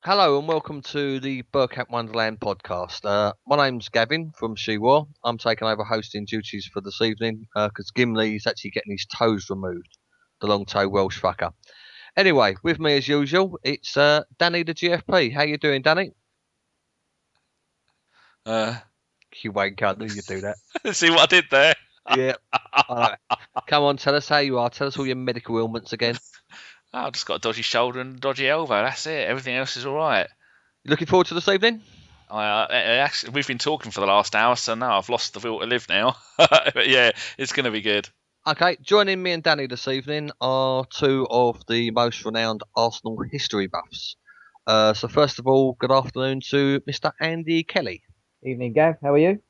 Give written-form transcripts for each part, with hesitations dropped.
Hello and welcome to the Bergkamp Wonderland podcast. My name's Gavin from She-War. I'm taking over hosting duties for this evening because Gimli's actually getting his toes removed, the long-toe Welsh fucker. Anyway, with me as usual, it's Danny the GFP. How you doing, Danny? You wanker, I knew you'd do that. See what I did there? Yeah. All right. Come on, tell us how you are. Tell us all your medical ailments again. I've just got a dodgy shoulder and a dodgy elbow. That's it. Everything else is all right. You looking forward to this evening? Actually, we've been talking for the last hour, so now I've lost the will to live now. But yeah, it's going to be good. Okay, joining me and Danny this evening are two of the most renowned Arsenal history buffs. So first of all, good afternoon to Mr. Andy Kelly. Evening, Gav. How are you?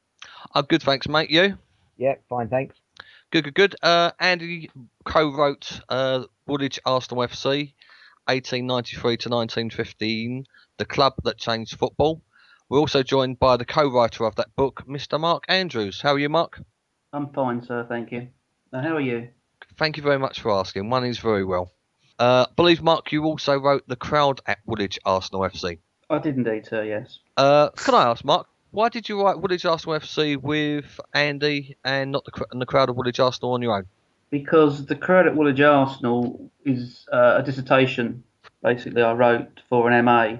I'm good, thanks, mate. You? Yeah, fine, thanks. Good. Andy co-wrote Woolwich Arsenal FC, 1893 to 1915, the club that changed football. We're also joined by the co-writer of that book, Mr. Mark Andrews. How are you, Mark? I'm fine, sir, thank you. Now, how are you? Thank you very much for asking. One is very well. I believe, Mark, you also wrote The Crowd at Woolwich Arsenal FC. I did indeed, sir, yes. Can I ask, Mark, why did you write Woolwich Arsenal FC with Andy and not the Crowd of Woolwich Arsenal on your own? Because The Crowd at Woolwich Arsenal is a dissertation, basically, I wrote for an MA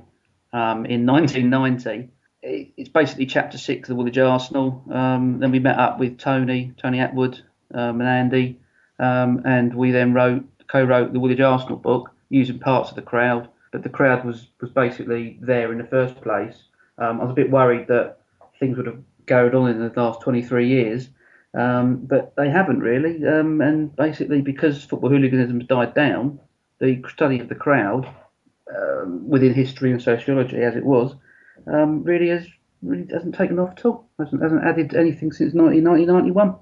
in 1990. It's basically Chapter 6 of the Woolwich Arsenal. Then we met up with Tony Atwood and Andy, and we then co-wrote the Woolwich Arsenal book using parts of The Crowd. But The Crowd was basically there in the first place. I was a bit worried that things would have carried on in the last 23 years, but they haven't really. And basically, because football hooliganism has died down, the study of the crowd within history and sociology, as it was, really hasn't taken off at all. Hasn't added anything since 1991.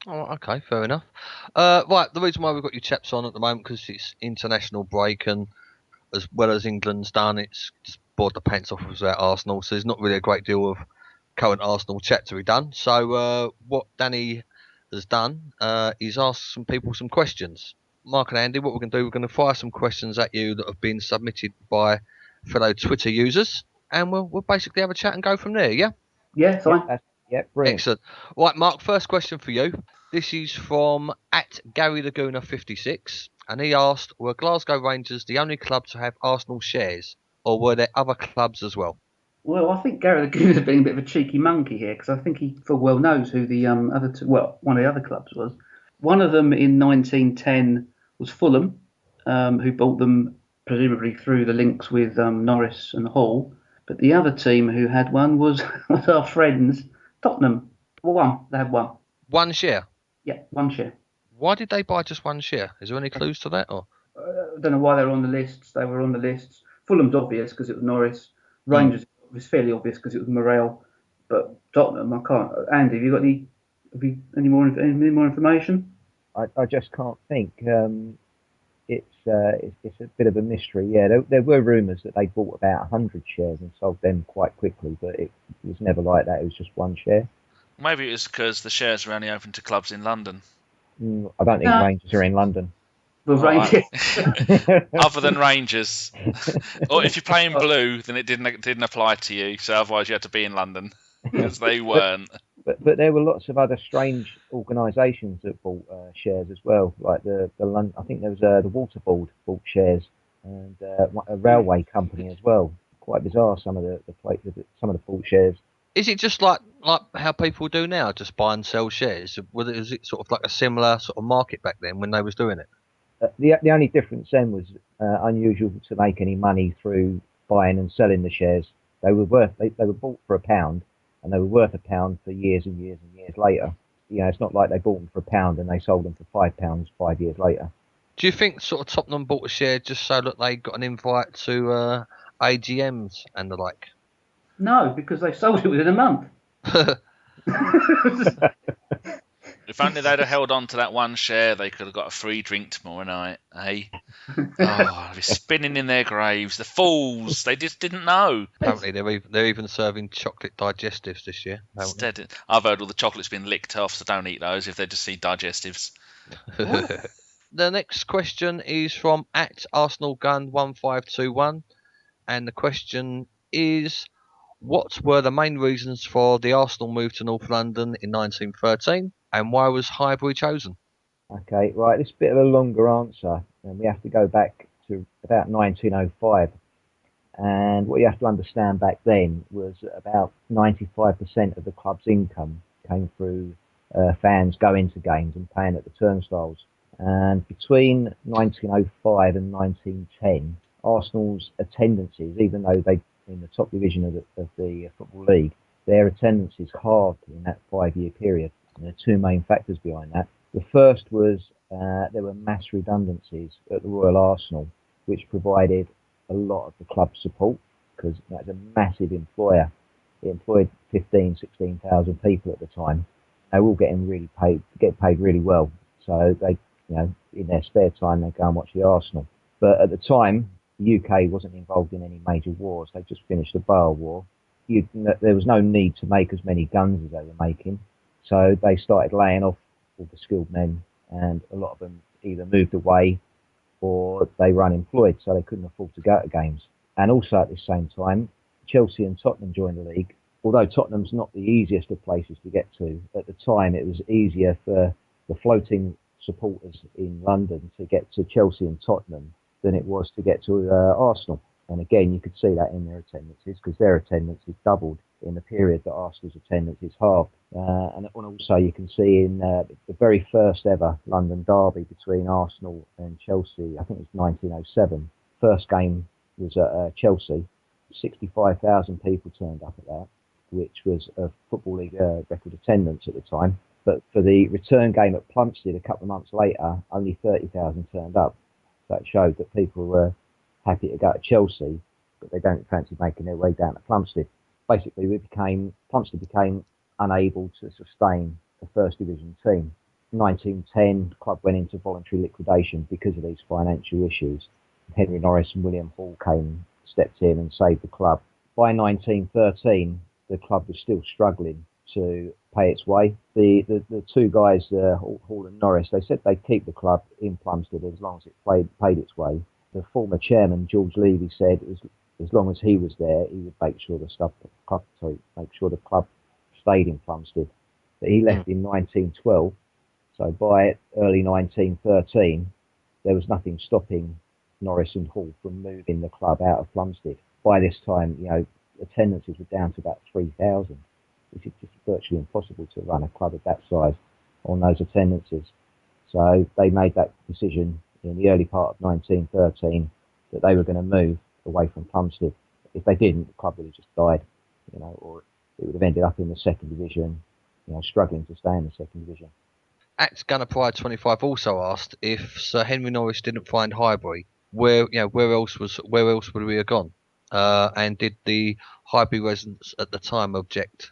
Oh, okay, fair enough. Right, the reason why we've got you chaps on at the moment because it's international break and as well as England's done, it's just bored the pants off us at Arsenal, so there's not really a great deal of current Arsenal chat to be done. So what Danny has done is ask some people some questions. Mark and Andy, what we're going to do, we're going to fire some questions at you that have been submitted by fellow Twitter users, and we'll basically have a chat and go from there, yeah? Yeah, fine. Yeah, brilliant. Excellent. Right, Mark, first question for you. This is from @GaryTheGooner56, and he asked, were Glasgow Rangers the only club to have Arsenal shares, or were there other clubs as well? Well, I think Gary the Gooners has been a bit of a cheeky monkey here because I think he full well knows who the one of the other clubs was. One of them in 1910 was Fulham, who bought them presumably through the links with Norris and Hall. But the other team who had one was our friends Tottenham. Well, they had one. One share? Yeah, one share. Why did they buy just one share? Is there any clues to that? Or I don't know why they were on the lists. They were on the lists. Fulham's obvious because it was Norris. Rangers was fairly obvious because it was Morel. But Tottenham, I can't. Andy, have you got any more information? I just can't think. It's a bit of a mystery. Yeah, there were rumours that they bought about 100 shares and sold them quite quickly, but it was never like that. It was just one share. Maybe it was because the shares were only open to clubs in London. I don't think Rangers are in London. Well, Rangers. Other than Rangers. Or if you're playing blue, then it didn't apply to you, so otherwise you had to be in London, because they weren't. But there were lots of other strange organisations that bought shares as well, like the London. I think there was the Waterboard bought shares, and a railway company as well. Quite bizarre. Some of the bought shares. is it just like how people do now, just buy and sell shares? Was it sort of like a similar sort of market back then when they was doing it? The only difference then was unusual to make any money through buying and selling the shares. They were bought for £1, and they were worth £1 for years and years and years later. You know, it's not like they bought them for £1 and they sold them for £5 5 years later. Do you think sort of Tottenham bought a share just so that they got an invite to AGMs and the like? No, because they sold it within a month. If only they'd have held on to that one share, they could have got a free drink tomorrow night, eh? Oh, they're spinning in their graves. The fools! They just didn't know. Apparently, they're even serving chocolate digestives this year. Instead, I've heard all the chocolate's been licked off, so don't eat those if they just see digestives. The next question is from @ArsenalGun1521. And the question is, what were the main reasons for the Arsenal move to North London in 1913, and why was Highbury chosen? Okay, right. This is a bit of a longer answer, and we have to go back to about 1905. And what you have to understand back then was that about 95% of the club's income came through fans going to games and paying at the turnstiles. And between 1905 and 1910, Arsenal's attendances, even though they in the top division of the Football League, their attendances halved in that 5-year period. And there are two main factors behind that. The first was there were mass redundancies at the Royal Arsenal, which provided a lot of the club's support because that's a massive employer. It employed 15, 16,000 people at the time. They were all get paid really well. So they, in their spare time, they go and watch the Arsenal. But at the time, the UK wasn't involved in any major wars. They just finished the Boer War. There was no need to make as many guns as they were making. So they started laying off all the skilled men, and a lot of them either moved away or they were unemployed, so they couldn't afford to go to games. And also at the same time, Chelsea and Tottenham joined the league. Although Tottenham's not the easiest of places to get to, at the time it was easier for the floating supporters in London to get to Chelsea and Tottenham than it was to get to Arsenal. And again, you could see that in their attendances because their attendances doubled in the period that Arsenal's attendances halved. And also you can see in the very first ever London derby between Arsenal and Chelsea, I think it was 1907. First game was at Chelsea. 65,000 people turned up at that, which was a Football League record attendance at the time. But for the return game at Plumstead a couple of months later, only 30,000 turned up. So it showed that people were happy to go to Chelsea, but they don't fancy making their way down to Plumstead. Basically, Plumstead became unable to sustain the first division team. In 1910, the club went into voluntary liquidation because of these financial issues. Henry Norris and William Hall stepped in and saved the club. By 1913, the club was still struggling to pay its way. The two guys, Hall and Norris, they said they'd keep the club in Plumstead as long as it paid its way. The former chairman, George Levy, said as long as he was there, he would make sure the club stayed in Plumstead. But he left in 1912, so by early 1913, there was nothing stopping Norris and Hall from moving the club out of Plumstead. By this time, attendances were down to about 3,000, which is just virtually impossible to run a club of that size on those attendances. So they made that decision in the early part of 1913 that they were going to move away from Plumstead. If they didn't, the club would have just died, or it would have ended up in the second division, struggling to stay in the second division. At Gunner Pride 25 also asked if Sir Henry Norris didn't find Highbury, where else would we have gone? And did the Highbury residents at the time object?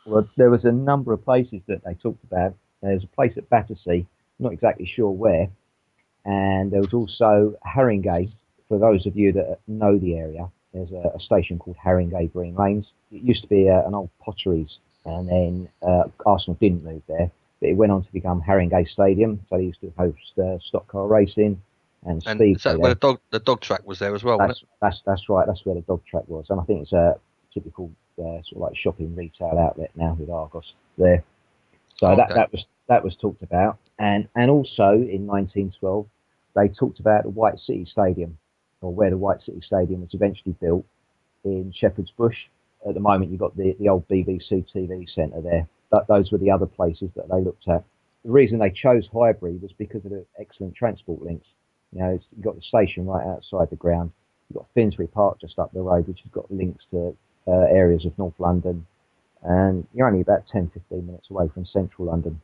Well, there was a number of places that they talked about. There's a place at Battersea, not exactly sure where, and there was also Haringey. For those of you that know the area, there's a station called Haringey Green Lanes. It used to be an old potteries, and then Arsenal didn't move there, but it went on to become Haringey Stadium. So they used to host stock car racing and speed. Is that where the dog track was there as well? That's right. That's where the dog track was, and I think it's a typical sort of like shopping retail outlet now with Argos there. So okay. that was talked about, and also in 1912 they talked about the White City Stadium, or where the White City Stadium was eventually built in Shepherd's Bush. At the moment, you've got the old BBC TV centre there. Those were the other places that they looked at. The reason they chose Highbury was because of the excellent transport links. You've got the station right outside the ground. You've got Finsbury Park just up the road, which has got links to areas of North London. And you're only about 10, 15 minutes away from central London.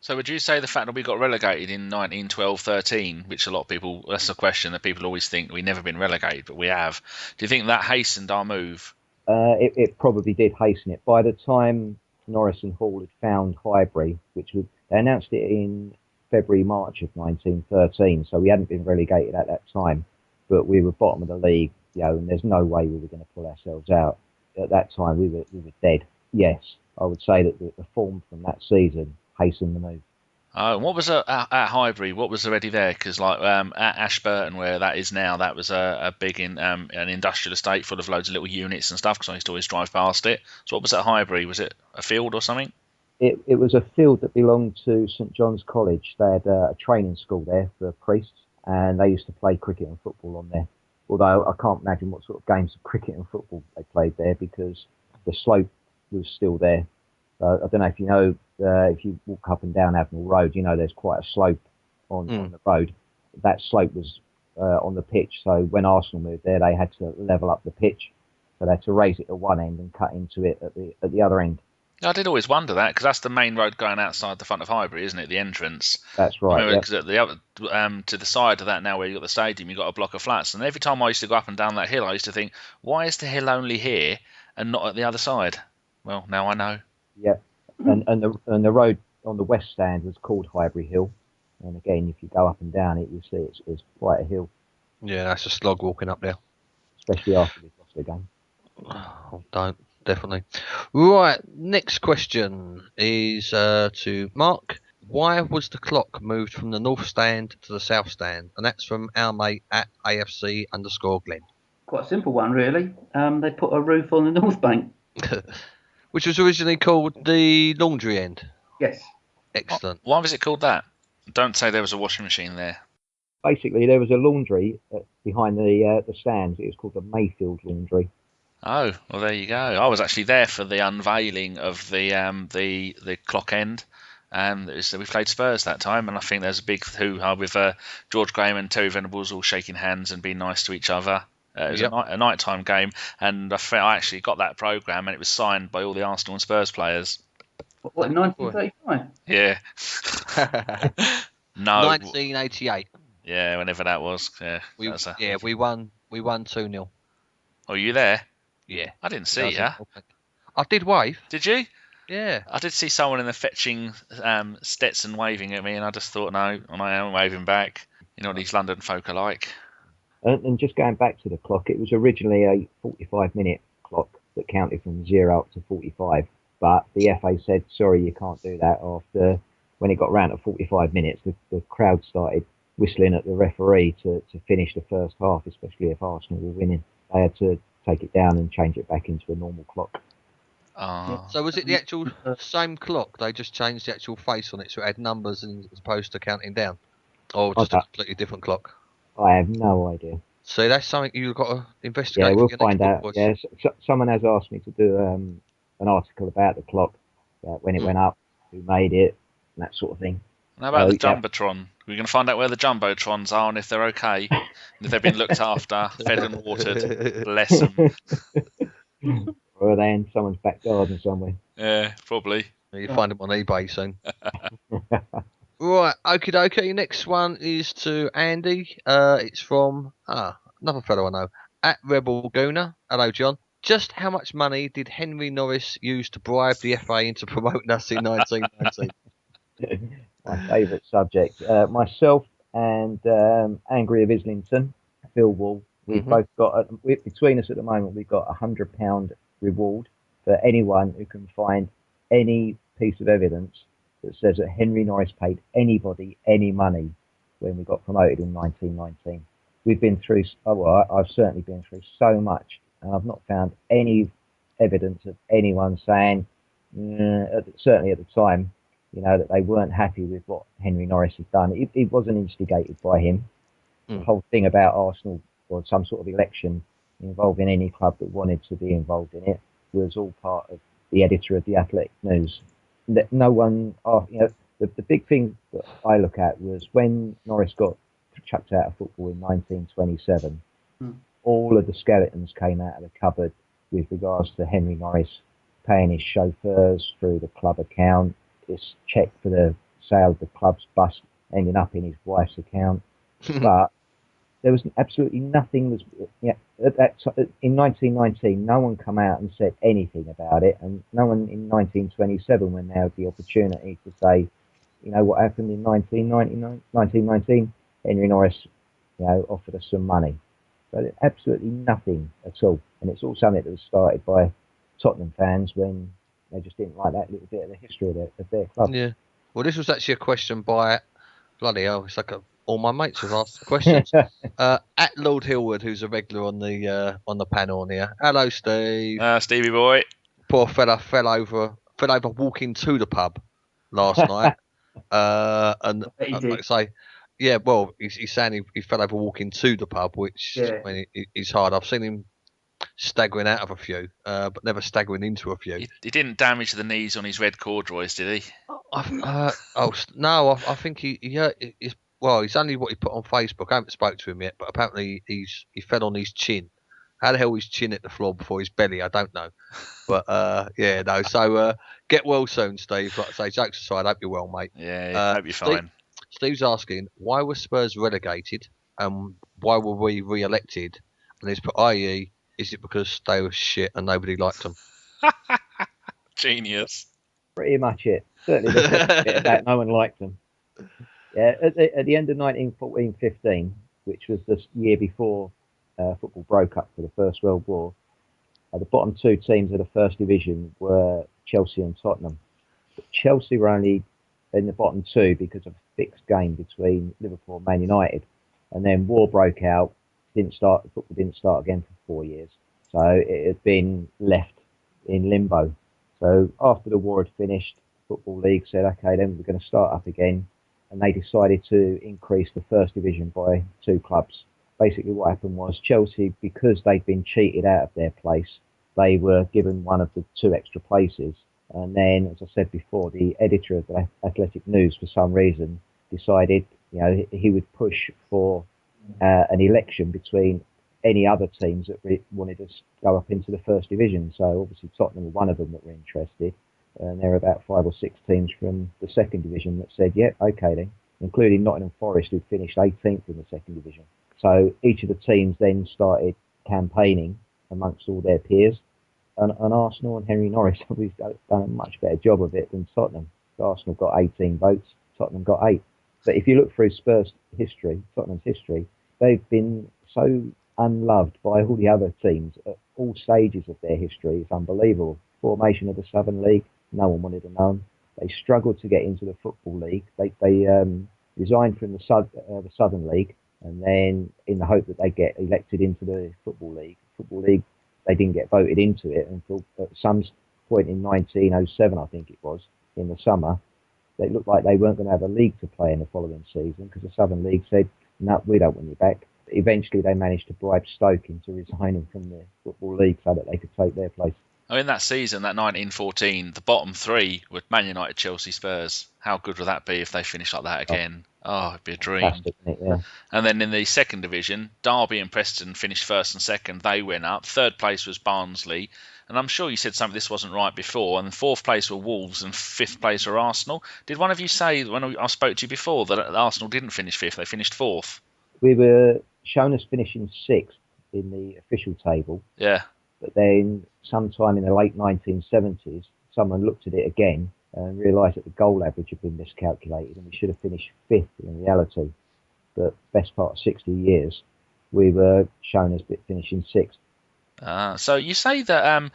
So would you say the fact that we got relegated in 1912-13, which a lot of people, that's a question that people always think we've never been relegated, but we have. Do you think that hastened our move? It probably did hasten it. By the time Norris and Hall had found Highbury, they announced it in February, March of 1913, so we hadn't been relegated at that time, but we were bottom of the league, and there's no way we were going to pull ourselves out. At that time, we were dead. Yes, I would say that the form from that season hastened the move. Oh, and what was at Highbury? What was already there? Because like at Ashburton, where that is now, that was a big an industrial estate full of loads of little units and stuff. Because I used to always drive past it. So what was at Highbury? Was it a field or something? It was a field that belonged to St John's College. They had a training school there for priests, and they used to play cricket and football on there. Although I can't imagine what sort of games of cricket and football they played there because the slope was still there. I don't know if you know, if you walk up and down Avenel Road, you know there's quite a slope on the road. That slope was on the pitch, so when Arsenal moved there, they had to level up the pitch. So they had to raise it at one end and cut into it at the other end. I did always wonder that because that's the main road going outside the front of Highbury, isn't it? The entrance. That's right. Because at the other, to the side of that now, where you've got the stadium, you've got a block of flats. And every time I used to go up and down that hill, I used to think, why is the hill only here and not at the other side? Well, now I know. Yeah, and the road on the west stand was called Highbury Hill. And again, if you go up and down it, you see it's quite a hill. Yeah, that's a slog walking up there. Especially after we've lost the game. Oh, don't. Definitely. Right, next question is to Mark. Why was the clock moved from the north stand to the south stand? And that's from our mate at AFC_Glenn. Quite a simple one, really. They put a roof on the north bank. Which was originally called the laundry end. Yes. Excellent. Why was it called that? Don't say there was a washing machine there. Basically, there was a laundry behind the stands. It was called the Mayfield Laundry. Oh, well, there you go. I was actually there for the unveiling of the clock end. We played Spurs that time, and I think there's a big hoo-ha with George Graham and Terry Venables all shaking hands and being nice to each other. It was a nighttime game, and I actually got that programme, and it was signed by all the Arsenal and Spurs players. What, in 1935? Yeah. No. 1988. Yeah, whenever that was. Yeah, we won 2-0. Oh, you there? Yeah. I didn't see you. I did wave. Did you? Yeah. I did see someone in the fetching Stetson waving at me, and I just thought, no, and I am waving back. You know what these London folk are like. And just going back to the clock, it was originally a 45-minute clock that counted from 0 up to 45. But the FA said, sorry, you can't do that. After when it got round to 45 minutes, the crowd started whistling at the referee to finish the first half, especially if Arsenal were winning. They had to take it down and change it back into a normal clock. So was it the actual same clock? They just changed the actual face on it so it had numbers as opposed to counting down? Or just a completely different clock? I have no idea. So that's something you've got to investigate. Yeah, we'll find out. Yeah, someone has asked me to do an article about the clock, when it went up, who made it, and that sort of thing. How about the Jumbotron? We're going to find out where the Jumbotrons are and if they're okay, and if they've been looked after, fed and watered. Bless them. Or are they in someone's back garden somewhere? Yeah, probably. You'll find them on eBay soon. Right, okie dokie. Next one is to Andy. It's from another fellow I know, at Rebel Gooner. Hello, John. Just how much money did Henry Norris use to bribe the FA into promoting us in 1919? My favourite subject. Myself and Angry of Islington, Phil Wall, we've both got, between us at the moment, we've got £100 reward for anyone who can find any piece of evidence that says that Henry Norris paid anybody any money when we got promoted in 1919. We've been through, I've certainly been through so much, and I've not found any evidence of anyone saying, certainly at the time, that they weren't happy with what Henry Norris had done. It wasn't instigated by him. The whole thing about Arsenal or some sort of election involving any club that wanted to be involved in it was all part of the editor of the Athletic News. No one, the big thing that I look at was when Norris got chucked out of football in 1927, all of the skeletons came out of the cupboard with regards to Henry Norris paying his chauffeurs through the club account, this cheque for the sale of the club's bus ending up in his wife's account. But there was absolutely nothing. In 1919, no one come out and said anything about it, and no one in 1927, when they had the opportunity to say, what happened in 1919, Henry Norris, offered us some money. So absolutely nothing at all, and it's all something that was started by Tottenham fans when they just didn't like that little bit of the history of their club. Yeah. Well, this was actually a question by bloody hell. It's like all my mates have asked questions. At Lord Hillwood, who's a regular on the panel here. Hello, Steve. Stevie boy. Poor fella fell over walking to the pub last night. And bet he like did. I say, yeah, well, he's saying he fell over walking to the pub, which Yeah. I mean, it's hard. I've seen him staggering out of a few, but never staggering into a few. He didn't damage the knees on his red corduroys, did he? No, I think he's well, he's only what he put on Facebook. I haven't spoke to him yet, but apparently he fell on his chin. How the hell his chin hit the floor before his belly? I don't know. But yeah, no. So get well soon, Steve. Like I say, jokes aside, hope you're well, mate. Yeah, hope you're fine. Steve's asking, why were Spurs relegated and why were we re-elected? And he's put, i.e., is it because they were shit and nobody liked them? Genius. Pretty much it. Certainly the bit about no one liked them. Yeah, at the end of 1914-15, which was the year before football broke up for the First World War, the bottom two teams of the First Division were Chelsea and Tottenham. But Chelsea were only in the bottom two because of a fixed game between Liverpool and Man United. And then war broke out. Football didn't start again for 4 years. So it had been left in limbo. So after the war had finished, the Football League said, okay, then we're going to start up again. And they decided to increase the First Division by 2 clubs. Basically what happened was Chelsea, because they'd been cheated out of their place, they were given one of the 2 extra places. And then, as I said before, the editor of the Athletic News, for some reason, decided, he would push for an election between any other teams that wanted to go up into the First Division. So obviously Tottenham were one of them that were interested. And there were about 5 or 6 teams from the Second Division that said, yeah, okay then, including Nottingham Forest, who finished 18th in the Second Division. So each of the teams then started campaigning amongst all their peers. And Arsenal and Henry Norris have done a much better job of it than Tottenham. Arsenal got 18 votes, Tottenham got 8. But if you look through Spurs' history, Tottenham's history, they've been so unloved by all the other teams at all stages of their history. It's unbelievable. Formation of the Southern League, no one wanted to know them. They struggled to get into the Football League. They resigned from the Southern League, and then in the hope that they get elected into the Football League. Football League, they didn't get voted into it until at some point in 1907, I think it was, in the summer. It looked like they weren't going to have a league to play in the following season because the Southern League said, no, we don't want you back. Eventually, they managed to bribe Stoke into resigning from the Football League so that they could take their place. Oh, in that season, that 1914, the bottom 3 were Man United, Chelsea, Spurs. How good would that be if they finished like that again? Oh, it'd be a dream. Yeah. And then in the Second Division, Derby and Preston finished first and second. They went up. Third place was Barnsley. And I'm sure you said something this wasn't right before. And fourth place were Wolves and fifth place were Arsenal. Did one of you say, when I spoke to you before, that Arsenal didn't finish fifth, they finished fourth? We were shown as finishing 6th in the official table. Yeah. But then sometime in the late 1970s, someone looked at it again and realised that the goal average had been miscalculated and we should have finished 5th in reality. But best part of 60 years, we were shown as finishing 6th. So you say that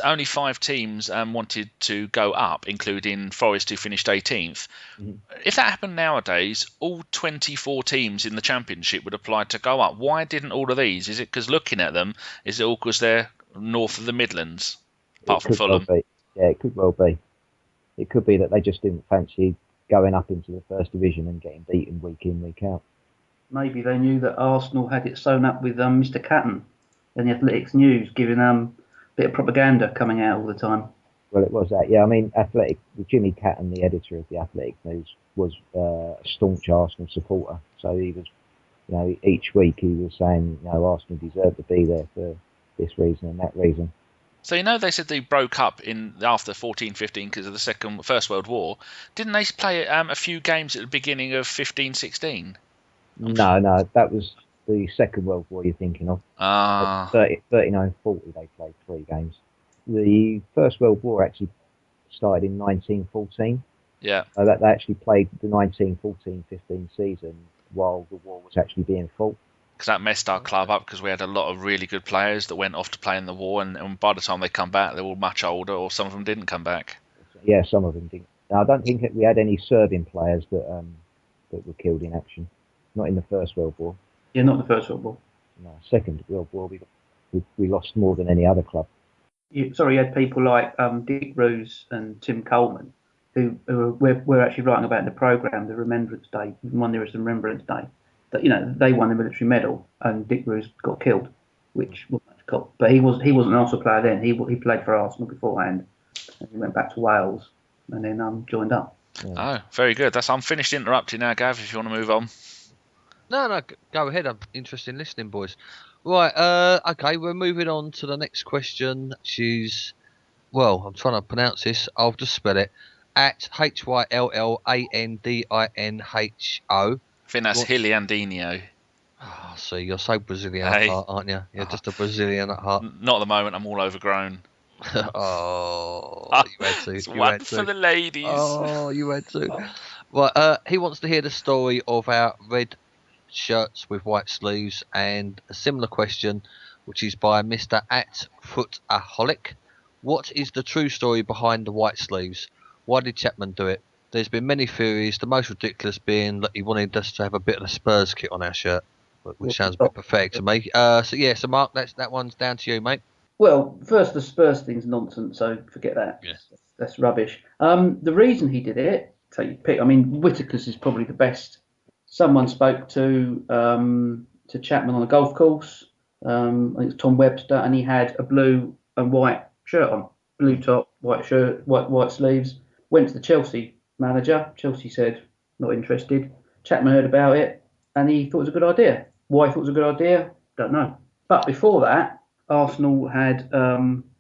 only 5 teams wanted to go up, including Forest, who finished 18th. Mm-hmm. If that happened nowadays, all 24 teams in the Championship would apply to go up. Why didn't all of these? Is it because looking at them, is it all because they're north of the Midlands, apart from Fulham? Well, yeah, it could well be. It could be that they just didn't fancy going up into the First Division and getting beaten week in, week out. Maybe they knew that Arsenal had it sewn up with Mr. Catton and the Athletics News, giving a bit of propaganda coming out all the time. Well, it was that. Yeah, I mean, Jimmy Catton, the editor of the Athletic News, was a staunch Arsenal supporter. So he was, each week he was saying, Arsenal deserved to be there for this reason and that reason. So they said they broke up after 14-15 because of the First World War. Didn't they play a few games at the beginning of 15-16? No, that was the Second World War you're thinking of. 39-40 they played 3 games. The First World War actually started in 1914. Yeah. So they actually played the 1914-15 season while the war was actually being fought. Because that messed our club up because we had a lot of really good players that went off to play in the war, and by the time they come back, they're all much older, or some of them didn't come back. Yeah, some of them didn't. No, I don't think we had any Serbian players that were killed in action. Not in the First World War. Yeah, not the First World War. No, Second World War, we lost more than any other club. You had people like Dick Roos and Tim Coleman, who we're actually writing about in the programme, the Remembrance Day, one there is the Remembrance Day. That they won the military medal, and Dick Roos got killed, which wasn't much cop. But he wasn't an Arsenal player then. He played for Arsenal beforehand, and he went back to Wales, and then joined up. Yeah. Oh, very good. I'm finished interrupting now, Gav. If you want to move on. No, go ahead. I'm interested in listening, boys. Right, okay, we're moving on to the next question. I'm trying to pronounce this. I'll just spell it. At HYLLANDINHO. I think that's Hilliandinho. Oh, see, you're so Brazilian at heart, aren't you? You're just a Brazilian at heart. Not at the moment. I'm all overgrown. Oh, you had to. It's one for the ladies. Oh, you had to. Right, he wants to hear the story of our red shirts with white sleeves, and a similar question, which is by Mr. @Footaholic. What is the true story behind the white sleeves? Why did Chapman do it? There's been many theories, the most ridiculous being that he wanted us to have a bit of the Spurs kit on our shirt, which sounds a bit pathetic to me. So Mark, that one's down to you, mate. Well, first, the Spurs thing's nonsense, so forget that. Yeah. That's rubbish. The reason he did it, take your pick. I mean, Whittaker's is probably the best. Someone spoke to Chapman on a golf course. I think it's Tom Webster, and he had a blue and white shirt on, blue top, white shirt, white sleeves. Went to the Chelsea manager. Chelsea said not interested. Chapman heard about it, and he thought it was a good idea. Why he thought it was a good idea, don't know. But before that, Arsenal had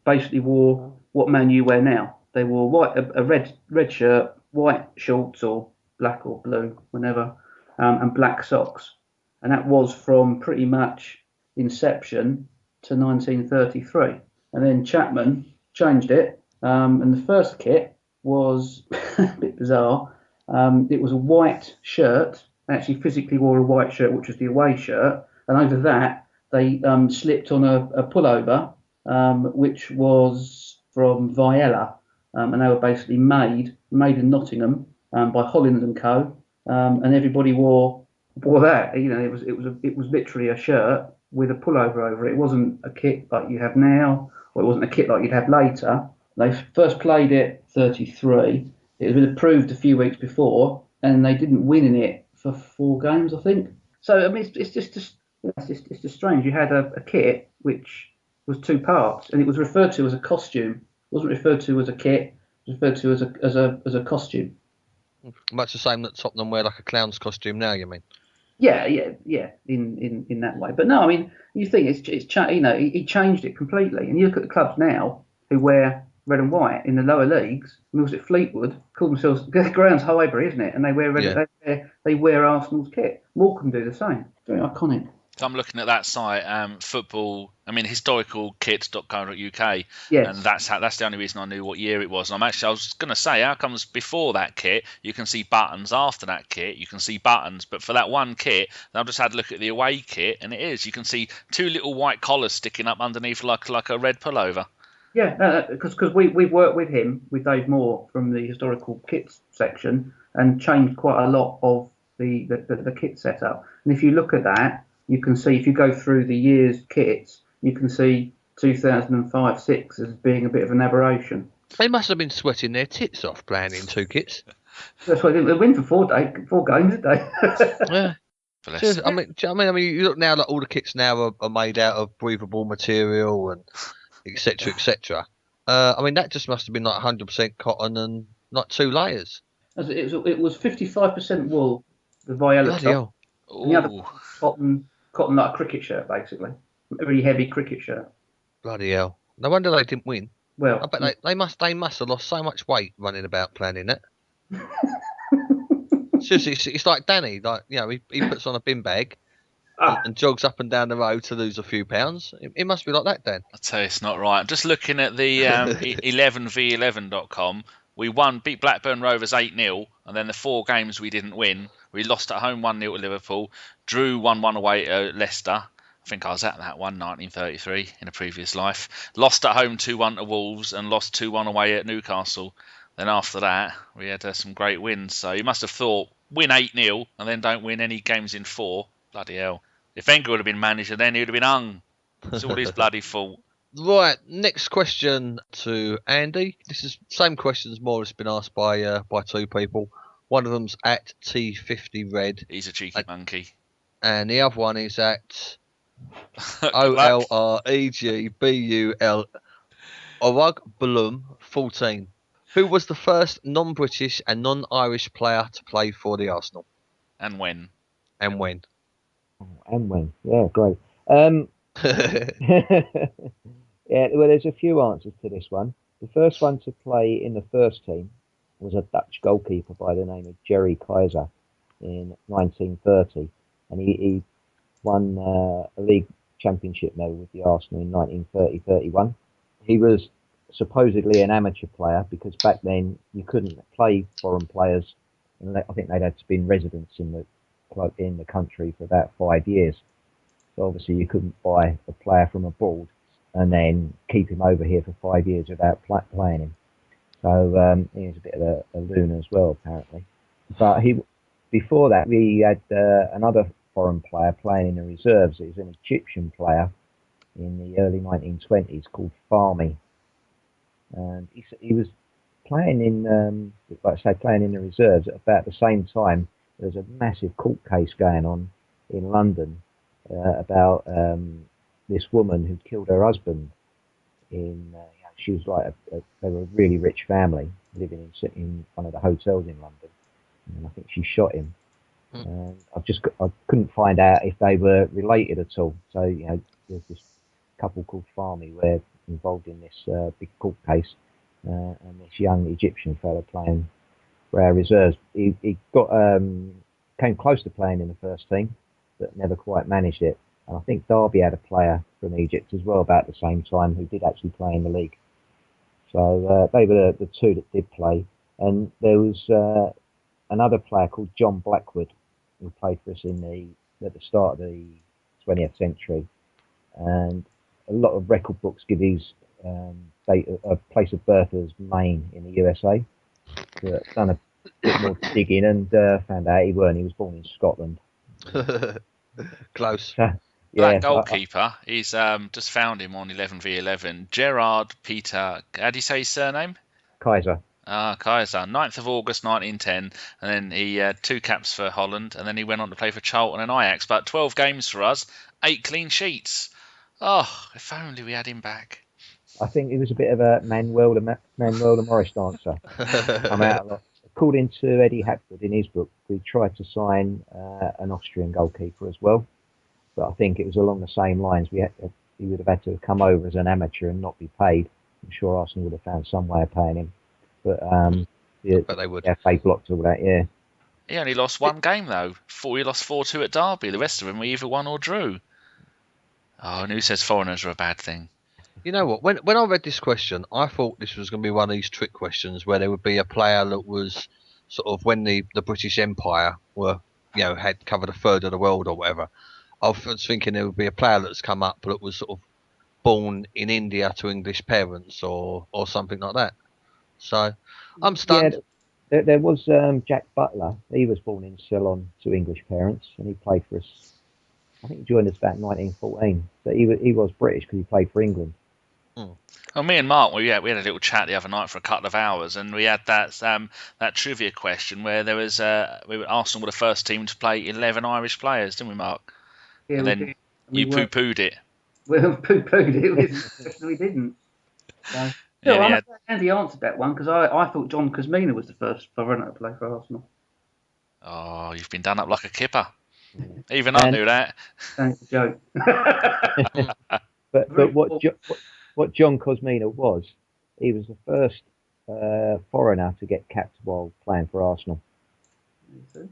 basically wore what Man U wear now. They wore a red shirt, white shorts or black or blue, whenever. And black socks, and that was from pretty much inception to 1933. And then Chapman changed it, and the first kit was a bit bizarre. It was a white shirt. They actually physically wore a white shirt, which was the away shirt, and over that they slipped on a pullover, which was from Viella, and they were basically made in Nottingham by Holland & Co. And everybody wore that. It was literally a shirt with a pullover over it. It wasn't a kit like you have now, or it wasn't a kit like you'd have later. They first played it 33. It had been approved a few weeks before, and they didn't win in it for 4 games, I think. So I mean, it's just strange. You had a kit which was 2 parts, and it was referred to as a costume. It wasn't referred to as a kit. It was referred to as a costume. Much the same that Tottenham wear like a clown's costume now, you mean? Yeah. In that way, but no, I mean, you think he changed it completely, and you look at the clubs now who wear red and white in the lower leagues. I mean, was it Fleetwood? Call themselves Grounds Highbury, isn't it? And they wear red. Yeah. They wear Arsenal's kit. Morecambe do the same. Very iconic. So I'm looking at that site, historicalkits.co.uk, yes. And that's the only reason I knew what year it was. And I was going to say, how comes before that kit you can see buttons, after that kit you can see buttons, but for that one kit, I've just had a look at the away kit, and you can see 2 little white collars sticking up underneath like a red pullover. Yeah, because we've worked with Dave Moore from the historical kits section, and changed quite a lot of the kit setup. And if you look at that, you can see, if you go through the year's kits, you can see 2005-06 as being a bit of an aberration. They must have been sweating their tits off playing in 2 kits. That's why they win for 4 games, didn't they? Yeah. I mean, you look now, like all the kits now are made out of breathable material and etc. etc. I mean, that just must have been like 100% cotton and like 2 layers. It was 55% wool, the Viella top, and the other cotton like a cricket shirt, basically, a really heavy cricket shirt. Bloody hell! No wonder they didn't win. Well, I bet they must have lost so much weight running about planning it. Seriously, it's like Danny, he puts on a bin bag and jogs up and down the road to lose a few pounds. It must be like that, Dan. I tell you, it's not right. I'm just looking at the 11v11.com. We beat Blackburn Rovers 8-0, and then the 4 games we didn't win. We lost at home 1-0 to Liverpool, drew 1-1 away at Leicester. I think I was at that one, 1933, in a previous life. Lost at home 2-1 to Wolves, and lost 2-1 away at Newcastle. Then after that, we had some great wins. So you must have thought, win 8-0 and then don't win any games in 4. Bloody hell. If Wenger would have been manager then, he would have been hung. It's all his bloody fault. Right, next question to Andy. This is same questions more has been asked by 2 people. One of them's at T50Red. He's a cheeky monkey. And the other one is at luck. OLREGBUL Orug Blum 14. Who was the first non-British and non-Irish player to play for the Arsenal? And when? And when? And when? Yeah, great. Yeah, well, there's a few answers to this one. The first one to play in the first team was a Dutch goalkeeper by the name of Jerry Kaiser in 1930, and he won a league championship medal with the Arsenal in 1930-31. He was supposedly an amateur player because back then you couldn't play foreign players, and I think they'd had to be in residence in the country for about 5 years. So obviously you couldn't buy a player from abroad and then keep him over here for 5 years without playing him. So he was a bit of a loon as well, apparently. But before that, we had another foreign player playing in the reserves. It was an Egyptian player in the early 1920s called Fahmy. And he was playing in, playing in the reserves at about the same time. There was a massive court case going on in London about this woman who killed her husband. She was like they were a really rich family living in one of the hotels in London, and I think she shot him. And I couldn't find out if they were related at all. So there's this couple called Fahmy were involved in this big court case, and this young Egyptian fella playing for our reserves. He came close to playing in the first team, but never quite managed it. And I think Derby had a player from Egypt as well about the same time who did actually play in the league. So they were the 2 that did play. And there was another player called John Blackwood who played for us at the start of the 20th century. And a lot of record books give his place of birth as Maine in the USA. But done a bit more digging and found out he weren't. He was born in Scotland. Close. Black goalkeeper. He's just found him on 11v11. Gerard Peter. How do you say his surname? Kaiser. Kaiser. 9th of August 1910, and then he had 2 caps for Holland, and then he went on to play for Charlton and Ajax. But 12 games for us, 8 clean sheets. Oh, if only we had him back. I think he was a bit of a Manuel the Morris dancer. I'm out a lot. According to Eddie Hapgood in his book, we tried to sign an Austrian goalkeeper as well, but I think it was along the same lines. He would have had to have come over as an amateur and not be paid. I'm sure Arsenal would have found some way of paying him, but they would. Yeah, they blocked all that. Yeah. He only lost 1 game though. He lost 4-2 at Derby. The rest of them we either won or drew. Oh, and who says foreigners are a bad thing? You know what? When I read this question, I thought this was going to be one of these trick questions where there would be a player that was sort of when the British Empire had covered a third of the world or whatever. I was thinking there would be a player that's come up that was sort of born in India to English parents or something like that. So I'm stunned. Yeah, there was Jack Butler. He was born in Ceylon to English parents, and he played for us. I think he joined us about 1914. But he was British because he played for England. Well, me and Mark, we had a little chat the other night for a couple of hours, and we had that trivia question where there was Arsenal were the first team to play 11 Irish players, didn't we, Mark? Yeah, and then you poo-pooed it. We poo-pooed it. We didn't. So, I'm glad Andy answered that one because I thought John Kosmina was the first foreigner to play for Arsenal. Oh, you've been done up like a kipper. Even I knew that. That's a joke. But what John Kosmina was, he was the first foreigner to get capped while playing for Arsenal. Who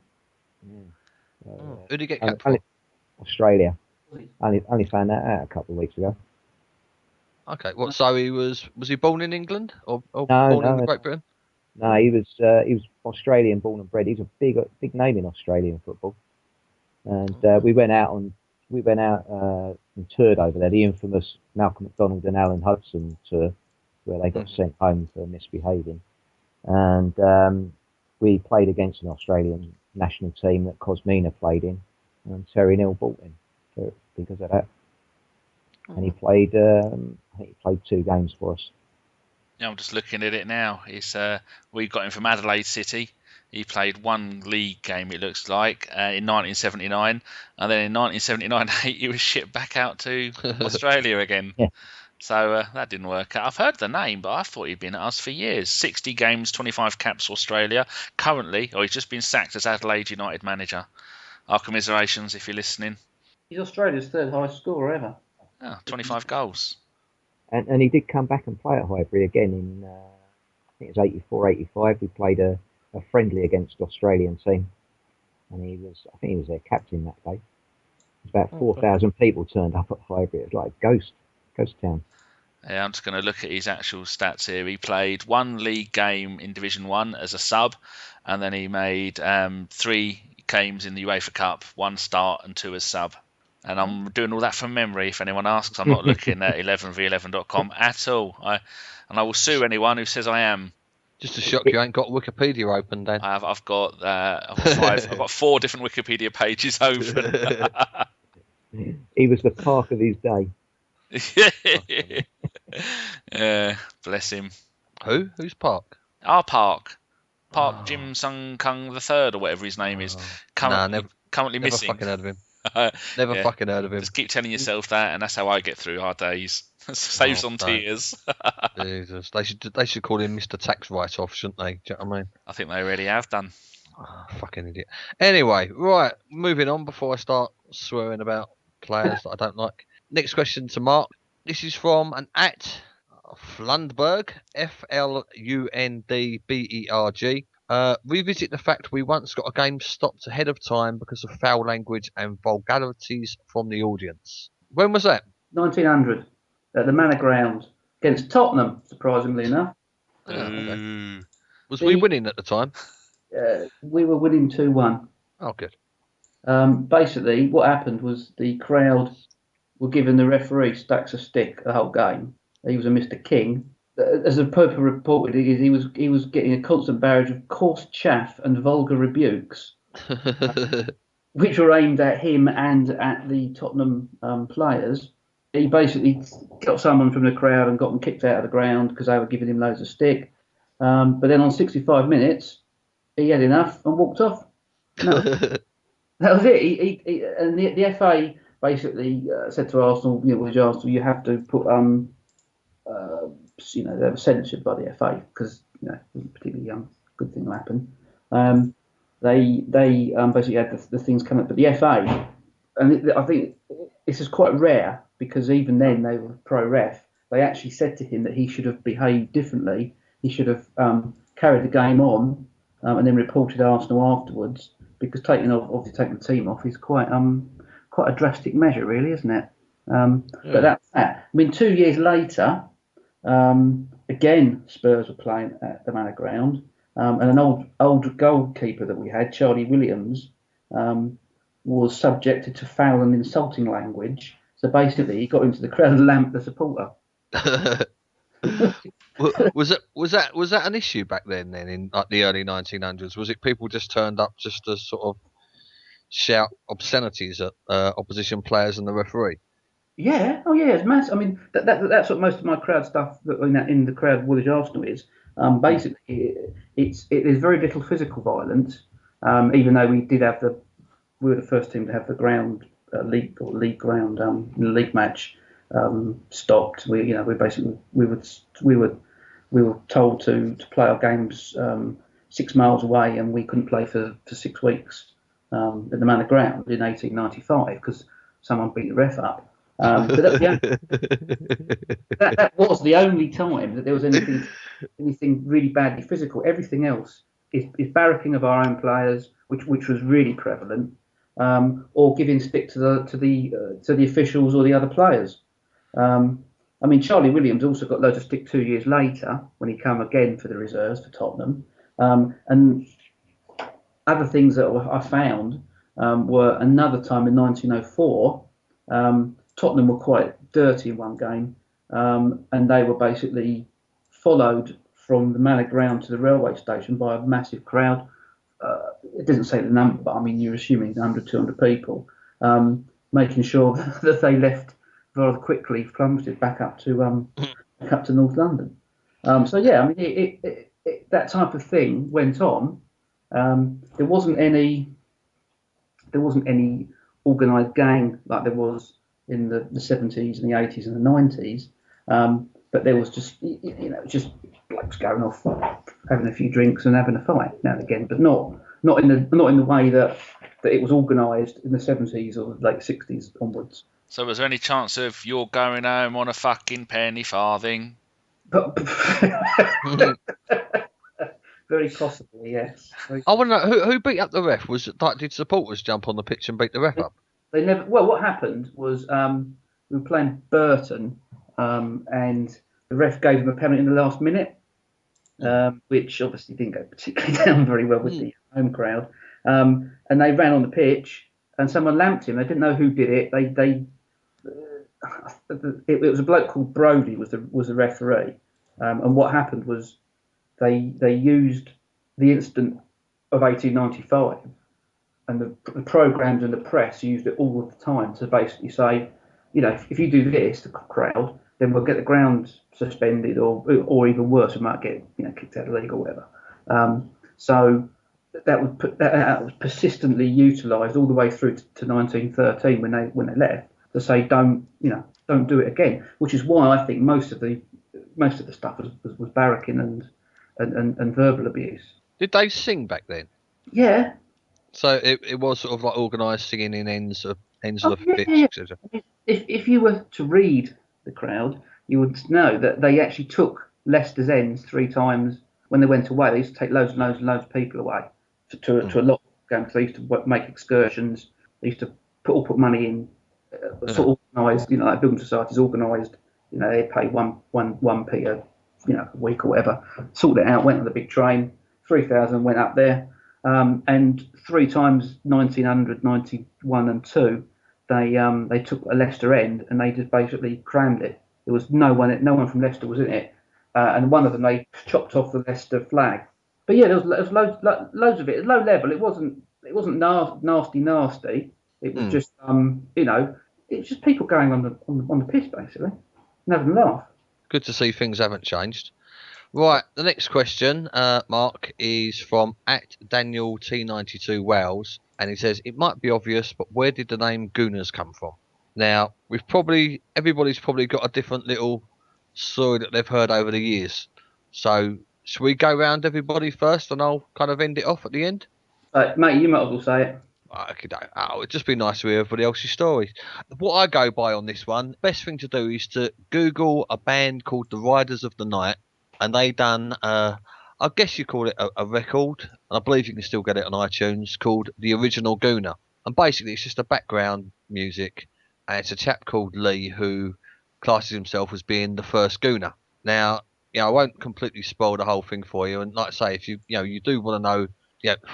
did he get capped for? Australia. Only found that out a couple of weeks ago. Okay, what? So was he born in England or born in Great Britain? No, he was Australian, born and bred. He's a big name in Australian football. And we went out and toured over there, the infamous Malcolm McDonald and Alan Hudson tour, where they got sent home for misbehaving. and we played against an Australian national team that Cosmina played in, and Terry Neal bought him because of that. And he played, I think he played 2 games for us. Yeah, I'm just looking at it now. We got him from Adelaide City. He played 1 league game, it looks like, in 1979, and then in 1979-8 he was shipped back out to Australia again. Yeah. So that didn't work out. I've heard the name, but I thought he'd been at us for years. 60 games, 25 caps for Australia. Currently, he's just been sacked as Adelaide United manager. Our commiserations if you're listening. He's Australia's 3rd highest scorer ever. 25 goals. And he did come back and play at Highbury again in, I think it was 84, 85. We played a friendly against the Australian team. And I think he was their captain that day. About 4,000 people turned up at Highbury. It was like a ghost town. Yeah, I'm just going to look at his actual stats here. He played 1 league game in Division 1 as a sub, and then he made 3 games in the UEFA Cup, 1 start and 2 as sub. And I'm doing all that from memory, if anyone asks. I'm not looking at 11v11.com at all. I will sue anyone who says I am. Just to shock you, ain't got Wikipedia open, Dan. I've got 5. I've got 4 different Wikipedia pages open. He was the Park of his day. Bless him. Who's Park? Our Park. Jim Sung Kung III or whatever his name is. Currently Never missing. fucking heard of him. Never fucking heard of him. Just keep telling yourself that, and that's how I get through our days. Saves on tears. Jesus, they should call him Mr. Tax Write-Off, shouldn't they? Do you know what I mean? I think they already have done. Oh, fucking idiot. Anyway, right, moving on before I start swearing about players that I don't like. Next question to Mark. This is from an @Flundberg, FLUNDBERG. Revisit the fact we once got a game stopped ahead of time because of foul language and vulgarities from the audience. When was that? 1900 at the Manor Ground against Tottenham, surprisingly enough. Okay. Was we winning at the time? We were winning 2-1. Oh, good. Basically, what happened was the crowd were giving the referee stacks of stick the whole game. He was a Mr. King. As the paper reported, he was getting a constant barrage of coarse chaff and vulgar rebukes, which were aimed at him and at the Tottenham players. He basically got someone from the crowd and got them kicked out of the ground because they were giving him loads of stick. But then on 65 minutes, he had enough and walked off. No, that was it. And the FA basically said to Arsenal, with Arsenal, you have to put they were censured by the FA because it wasn't particularly good thing to happen. They basically had the things coming up, but the FA, and I think this is quite rare because even then they were pro-ref. They actually said to him that he should have behaved differently. He should have carried the game on and then reported Arsenal afterwards, because taking the team off is quite a drastic measure, really, isn't it? But that's that. I mean, 2 years later. Again, Spurs were playing at the Manor Ground, and an old goalkeeper that we had, Charlie Williams, was subjected to foul and insulting language. So basically, he got into the crowd and lamped the supporter. was that an issue back then? Then in the early 1900s, was it people just turned up just to sort of shout obscenities at opposition players and the referee? Yeah, it's massive. I mean, that's what most of my crowd stuff in the crowd Woolwich Arsenal is. Basically, it is very little physical violence. Even though we were the first team to have the ground league ground in the league match stopped. We were told to play our games 6 miles away, and we couldn't play for 6 weeks at the Manor Ground in 1895 because someone beat the ref up. But that was the only time that there was anything really badly physical. Everything else is barracking of our own players, which was really prevalent, or giving stick to the officials or the other players. I mean, Charlie Williams also got loads of stick 2 years later when he came again for the reserves for Tottenham, and other things that I found were another time in 1904. Tottenham were quite dirty in one game, and they were basically followed from the Mallet ground to the railway station by a massive crowd. It doesn't say the number, but I mean, you're assuming 100, 200 people, making sure that they left rather quickly, plummeted back up to North London. So yeah, I mean, that type of thing went on. There wasn't any organised gang like there was in the 70s and the 80s and the 90s. But there was just just blokes going off, having a few drinks and having a fight now and again, but not in the way that it was organised in the 70s or the late 60s onwards. So was there any chance of you're going home on a fucking penny farthing? But very possibly, yes. I want to know who beat up the ref. Did supporters jump on the pitch and beat the ref up? They never. Well, what happened was we were playing Burton, and the ref gave them a penalty in the last minute, which obviously didn't go particularly down very well with the home crowd. And they ran on the pitch, and someone lamped him. They didn't know who did it. It was a bloke called Brodie was the referee, and what happened was they used the incident of 1895, and the programmes and the press used it all of the time to basically say, if you do this, the crowd, then we'll get the ground suspended, or even worse, we might get kicked out of the league or whatever. So that was persistently utilised all the way through to 1913 when they left, to say don't do it again. Which is why I think most of the stuff was barracking and verbal abuse. Did they sing back then? Yeah. So it was sort of like organised singing in ends of the pitch, yeah. etc. If you were to read the crowd, you would know that they actually took Leicester's ends 3 times when they went away. They used to take loads and loads and loads of people away to a lot of games. They used to make excursions. They used to put money in, sort of organised, like building societies organised. They'd pay one p a week or whatever, sorted it out, went on the big train, 3,000 went up there, and 3 times 1900, 91 and 2, they took a Leicester end and they just basically crammed it. There was no one from Leicester was in it, and one of them they chopped off the Leicester flag. But yeah, there was loads of it. At low level, it wasn't nasty. It was just it's just people going on the piss basically, and having a laugh. Good to see things haven't changed. Right, the next question, Mark, is from @DanielT92 Wales, and he says, it might be obvious, but where did the name Gooners come from? Now, everybody's probably got a different little story that they've heard over the years. So, should we go round everybody first, and I'll kind of end it off at the end? Mate, you might as well say it. Okay, it'd just be nice to hear everybody else's stories. What I go by on this one, best thing to do is to Google a band called the Riders of the Night, and they done, I guess you call it a record, and I believe you can still get it on iTunes, called The Original Gooner. And basically it's just a background music, and it's a chap called Lee who classes himself as being the first Gooner. Now, I won't completely spoil the whole thing for you, and like I say, if you do want to know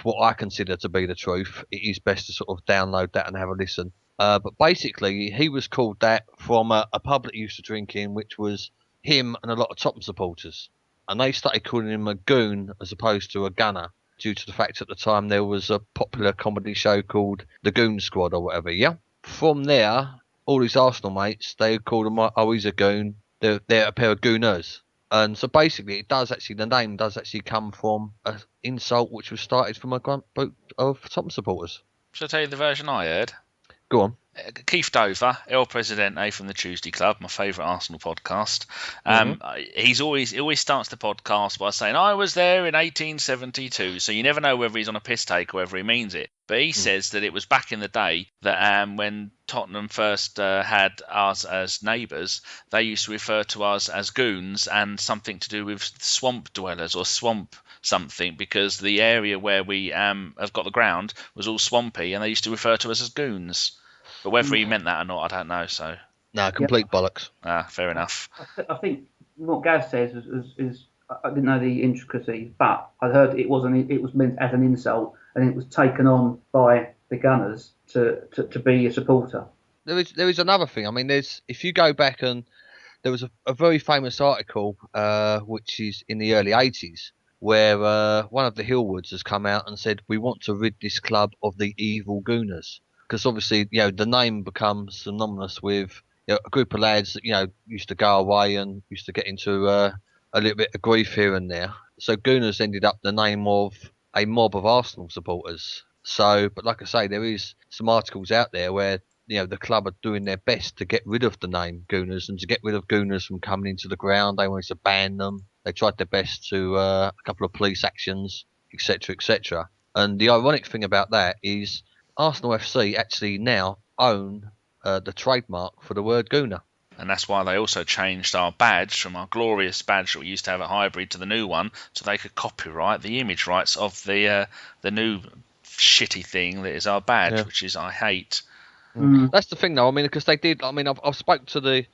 what I consider to be the truth, it is best to sort of download that and have a listen. But basically, he was called that from a pub that he used to drink in, which was him and a lot of Tottenham supporters. And they started calling him a goon as opposed to a gunner, due to the fact at the time there was a popular comedy show called The Goon Squad or whatever, yeah? From there, all his Arsenal mates, they called him, oh, he's a goon, they're a pair of gooners. And so basically, the name does actually come from an insult which was started from a group of Tottenham supporters. Shall I tell you the version I heard? Go on. Keith Dover, El Presidente from the Tuesday Club, my favourite Arsenal podcast. He always starts the podcast by saying, I was there in 1872. So you never know whether he's on a piss take or whether he means it. But he says that it was back in the day that when Tottenham first had us as neighbours, they used to refer to us as goons, and something to do with swamp dwellers or swamp something, because the area where we have got the ground was all swampy, and they used to refer to us as goons. But whether he meant that or not, I don't know. So no, complete bollocks. Fair enough. I think what Gav says is I didn't know the intricacies, but I heard it was meant as an insult, and it was taken on by the Gunners to be a supporter. There is another thing. I mean, if you go back, and there was a very famous article, which is in the early 80s, where one of the Hillwoods has come out and said, we want to rid this club of the evil Gooners. Because obviously, the name becomes synonymous with a group of lads that, used to go away and used to get into a little bit of grief here and there. So Gooners ended up the name of a mob of Arsenal supporters. So, but like I say, there is some articles out there where the club are doing their best to get rid of the name Gooners and to get rid of Gooners from coming into the ground. They wanted to ban them. They tried their best to a couple of police actions, etc., etc. And the ironic thing about that is Arsenal FC actually now own the trademark for the word Gooner. And that's why they also changed our badge from our glorious badge that we used to have at Highbury to the new one, so they could copyright the image rights of the new shitty thing that is our badge, which is I hate. That's the thing, though. I mean, because they did. I mean, I've spoke to the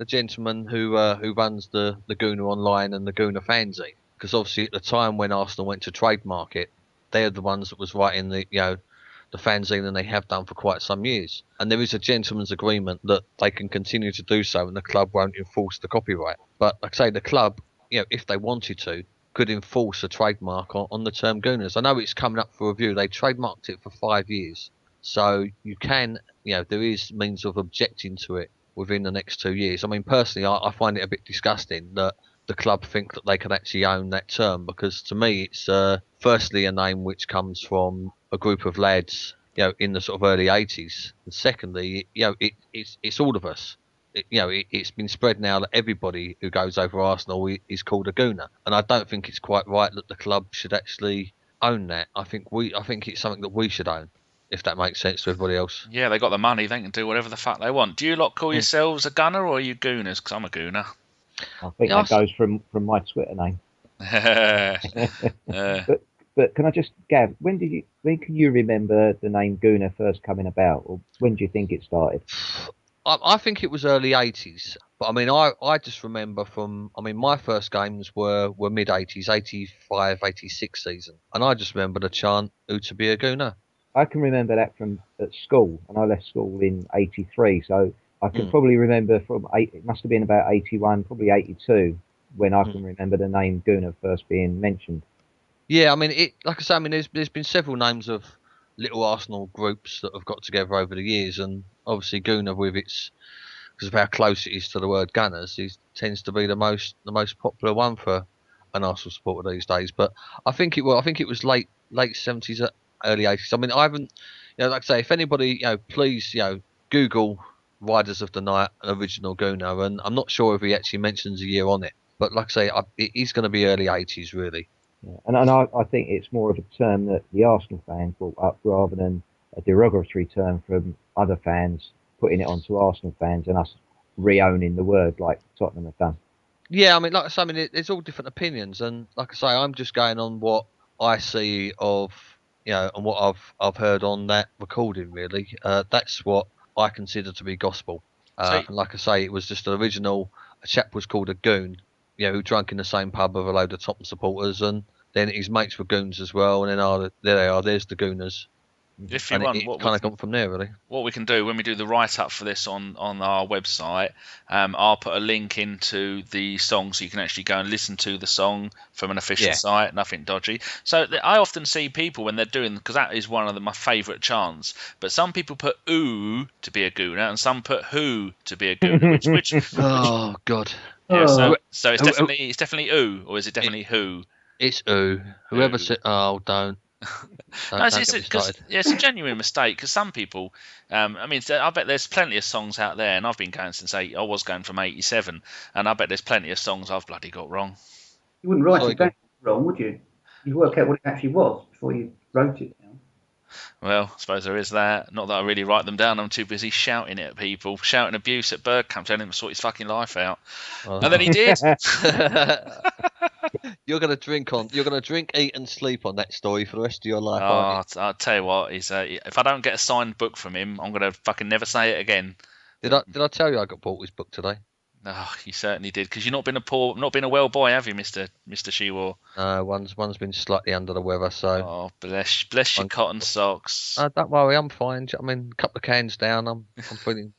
gentleman who runs the Gooner Online and the Gooner fanzine, because obviously at the time when Arsenal went to trademark it, they're the ones that was writing the the fanzine, and they have done for quite some years. And there is a gentleman's agreement that they can continue to do so, and the club won't enforce the copyright. But like I say, the club, if they wanted to, could enforce a trademark on the term Gooners. I know it's coming up for review. They trademarked it for 5 years. So you can, there is means of objecting to it within the next 2 years. I mean, personally, I find it a bit disgusting that the club think that they can actually own that term, because to me, it's firstly a name which comes from a group of lads, in the sort of early 80s, and secondly, it's all of us. It's been spread now that everybody who goes over Arsenal is called a Gooner, and I don't think it's quite right that the club should actually own that. I think it's something that we should own, if that makes sense to everybody else. Yeah, they got the money, they can do whatever the fuck they want. Do you lot call yourselves a gunner, or are you Gooners? Because I'm a Gooner. I think that goes from my Twitter name. But can I just, Gav, when can you remember the name Gooner first coming about, or when do you think it started? I think it was early 80s, but I mean, I just remember my first games were mid 80s, 85, 86 season, and I just remember the chant, "Who to be a Gooner." I can remember that from at school, and I left school in 83, so I can probably remember it must have been about 81, probably 82, when I can remember the name Gooner first being mentioned. Yeah, I mean, like I say, I mean, there's been several names of little Arsenal groups that have got together over the years, and obviously Gooner, because of how close it is to the word Gunners, tends to be the most popular one for an Arsenal supporter these days. But I think it was late 70s, early 80s. I mean, I haven't, like I say, if anybody, please, Google Riders of the Night original Gooner, and I'm not sure if he actually mentions a year on it, but like I say, it is going to be early 80s really. Yeah. And I think it's more of a term that the Arsenal fans brought up rather than a derogatory term from other fans putting it onto Arsenal fans and us re-owning the word like Tottenham have done. Yeah, I mean, like I say, I mean, there's all different opinions, and like I say, I'm just going on what I see of, and what I've heard on that recording. Really, that's what I consider to be gospel. And like I say, it was just an original. A chap was called a goon, who drank in the same pub with a load of Tottenham supporters, and then his mates were goons as well, and then there they are. There's the Gooners. If you want, it kind of gone from there, really. What we can do when we do the write-up for this on our website, I'll put a link into the song so you can actually go and listen to the song from an official site, nothing dodgy. So I often see people when they're doing, because that is one of my favourite chants, but some people put ooh to be a Gooner and some put who to be a Gooner. Which oh, God. Yeah, so it's definitely ooh, or is it definitely who? It's ooh. Whoever said, oh, don't. No, it's a genuine mistake, because some people, I mean, I bet there's plenty of songs out there, and I've been going since I was going from 87, and I bet there's plenty of songs I've bloody got wrong. You wouldn't write it down wrong, would you? You'd work out what it actually was before you wrote it down. Well, I suppose there is that. Not that I really write them down. I'm too busy shouting it at people, shouting abuse at Bergkamp, telling him to sort his fucking life out. And then he did. You're gonna drink, eat, and sleep on that story for the rest of your life. I'll tell you what. If I don't get a signed book from him, I'm gonna fucking never say it again. Did I tell you I got bought his book today? Oh, you certainly did, because you've not been a well boy, have you, Mister Shewar? One's been slightly under the weather, so. Oh, bless your cotton socks. Don't worry, I'm fine. I mean, a couple of cans down, I'm feeling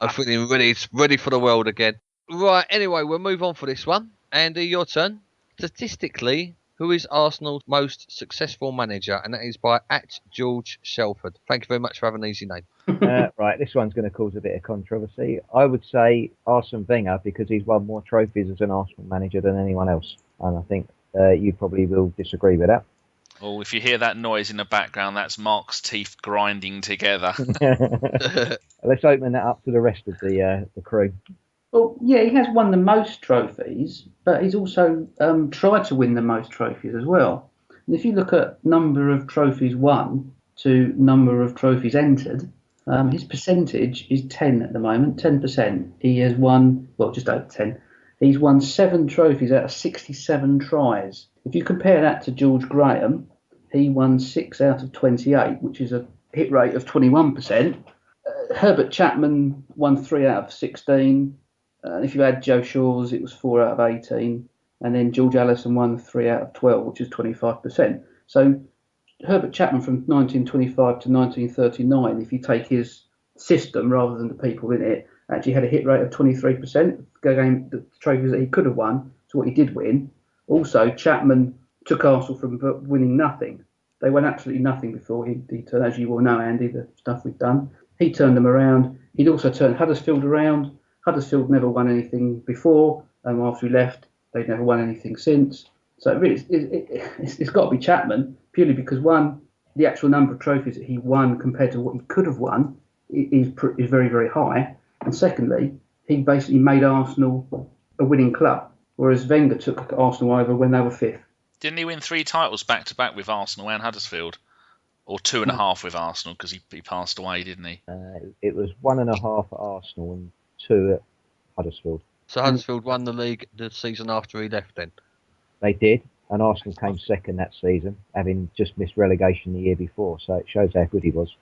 I'm feeling ready for the world again. Right, anyway, we'll move on for this one. Andy, your turn. Statistically, who is Arsenal's most successful manager? And that is by @George Shelford. Thank you very much for having an easy name. Right, this one's going to cause a bit of controversy. I would say Arsene Wenger because he's won more trophies as an Arsenal manager than anyone else. And I think you probably will disagree with that. Oh, if you hear that noise in the background, that's Mark's teeth grinding together. Let's open that up to the rest of the crew. Well, yeah, he has won the most trophies, but he's also tried to win the most trophies as well. And if you look at number of trophies won to number of trophies entered, his percentage is 10 at the moment, 10%. He has won, well, just over 10. He's won 7 trophies out of 67 tries. If you compare that to George Graham, he won 6 out of 28, which is a hit rate of 21%. Herbert Chapman won 3 out of 16. If you add Joe Shaw's, it was 4 out of 18. And then George Allison won 3 out of 12, which is 25%. So Herbert Chapman from 1925 to 1939, if you take his system rather than the people in it, actually had a hit rate of 23%, going the trophies that he could have won to what he did win. Also, Chapman took Arsenal from winning nothing. They won absolutely nothing before he turned, as you all know, Andy, the stuff we've done. He turned them around. He'd also turned Huddersfield around. Huddersfield never won anything before, and after he left, they'd never won anything since. So really, it's got to be Chapman, purely because, one, the actual number of trophies that he won compared to what he could have won is very, very high. And secondly, he basically made Arsenal a winning club, whereas Wenger took Arsenal over when they were 5th. Didn't he win 3 titles back-to-back with Arsenal and Huddersfield? Or 2.5 with Arsenal, because he passed away, didn't he? It was 1.5 at Arsenal and 2 at Huddersfield. So Huddersfield won the league the season after he left then? They did, and Arsenal came second that season, having just missed relegation the year before, so it shows how good he was.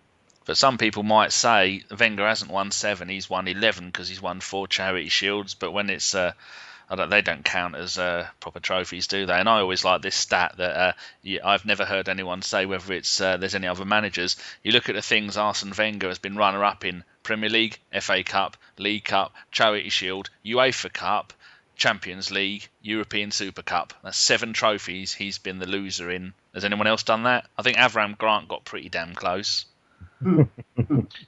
But some people might say Wenger hasn't won 7, he's won 11 because he's won 4 charity shields, but when it's... they don't count as proper trophies, do they? And I always like this stat that I've never heard anyone say whether it's there's any other managers. You look at the things Arsene Wenger has been runner-up in: Premier League, FA Cup, League Cup, Charity Shield, UEFA Cup, Champions League, European Super Cup. That's 7 trophies he's been the loser in. Has anyone else done that? I think Avram Grant got pretty damn close.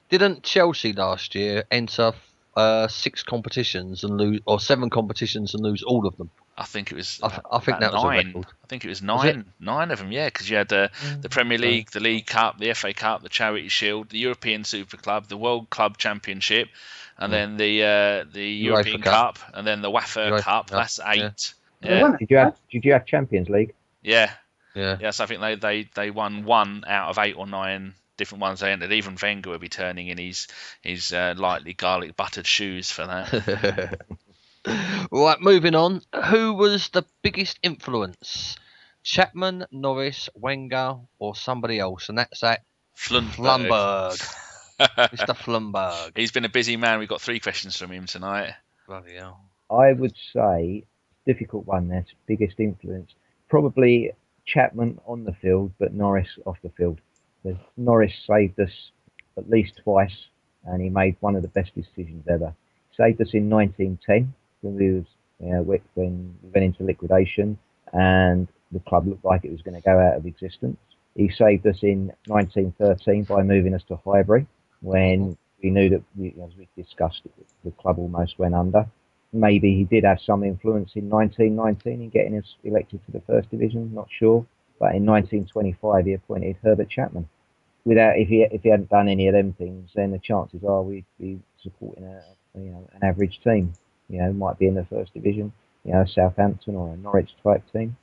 Didn't Chelsea last year enter 6 competitions and lose, or 7 competitions and lose all of them? I think it was. I think that was 9. a record. I think it was 9. 9 of them, yeah, because you had the Premier League, the League Cup, the FA Cup, the Charity Shield, the European Super Club, the World Club Championship, and then the European Cup, and then the UEFA Cup. That's 8. Yeah. Did you have Champions League? Yeah. Yeah. Yes, I think they won 1 out of 8 or 9 different ones they entered. Even Wenger would be turning in his lightly garlic buttered shoes for that. Right, moving on. Who was the biggest influence? Chapman, Norris, Wenger, or somebody else? And that's at Flumberg. Mr. Flumberg. He's been a busy man. We've got 3 questions from him tonight. Bloody hell. I would say, difficult one there, biggest influence. Probably Chapman on the field, but Norris off the field. Norris saved us at least twice, and he made one of the best decisions ever. Saved us in 1910 when when we went into liquidation, and the club looked like it was going to go out of existence. He saved us in 1913 by moving us to Highbury, when we knew that, as we discussed, the club almost went under. Maybe he did have some influence in 1919 in getting us elected to the First Division, not sure. But in 1925, he appointed Herbert Chapman. If he hadn't done any of them things, then the chances are we'd be supporting an average team. Might be in the First Division, Southampton or a Norwich type team.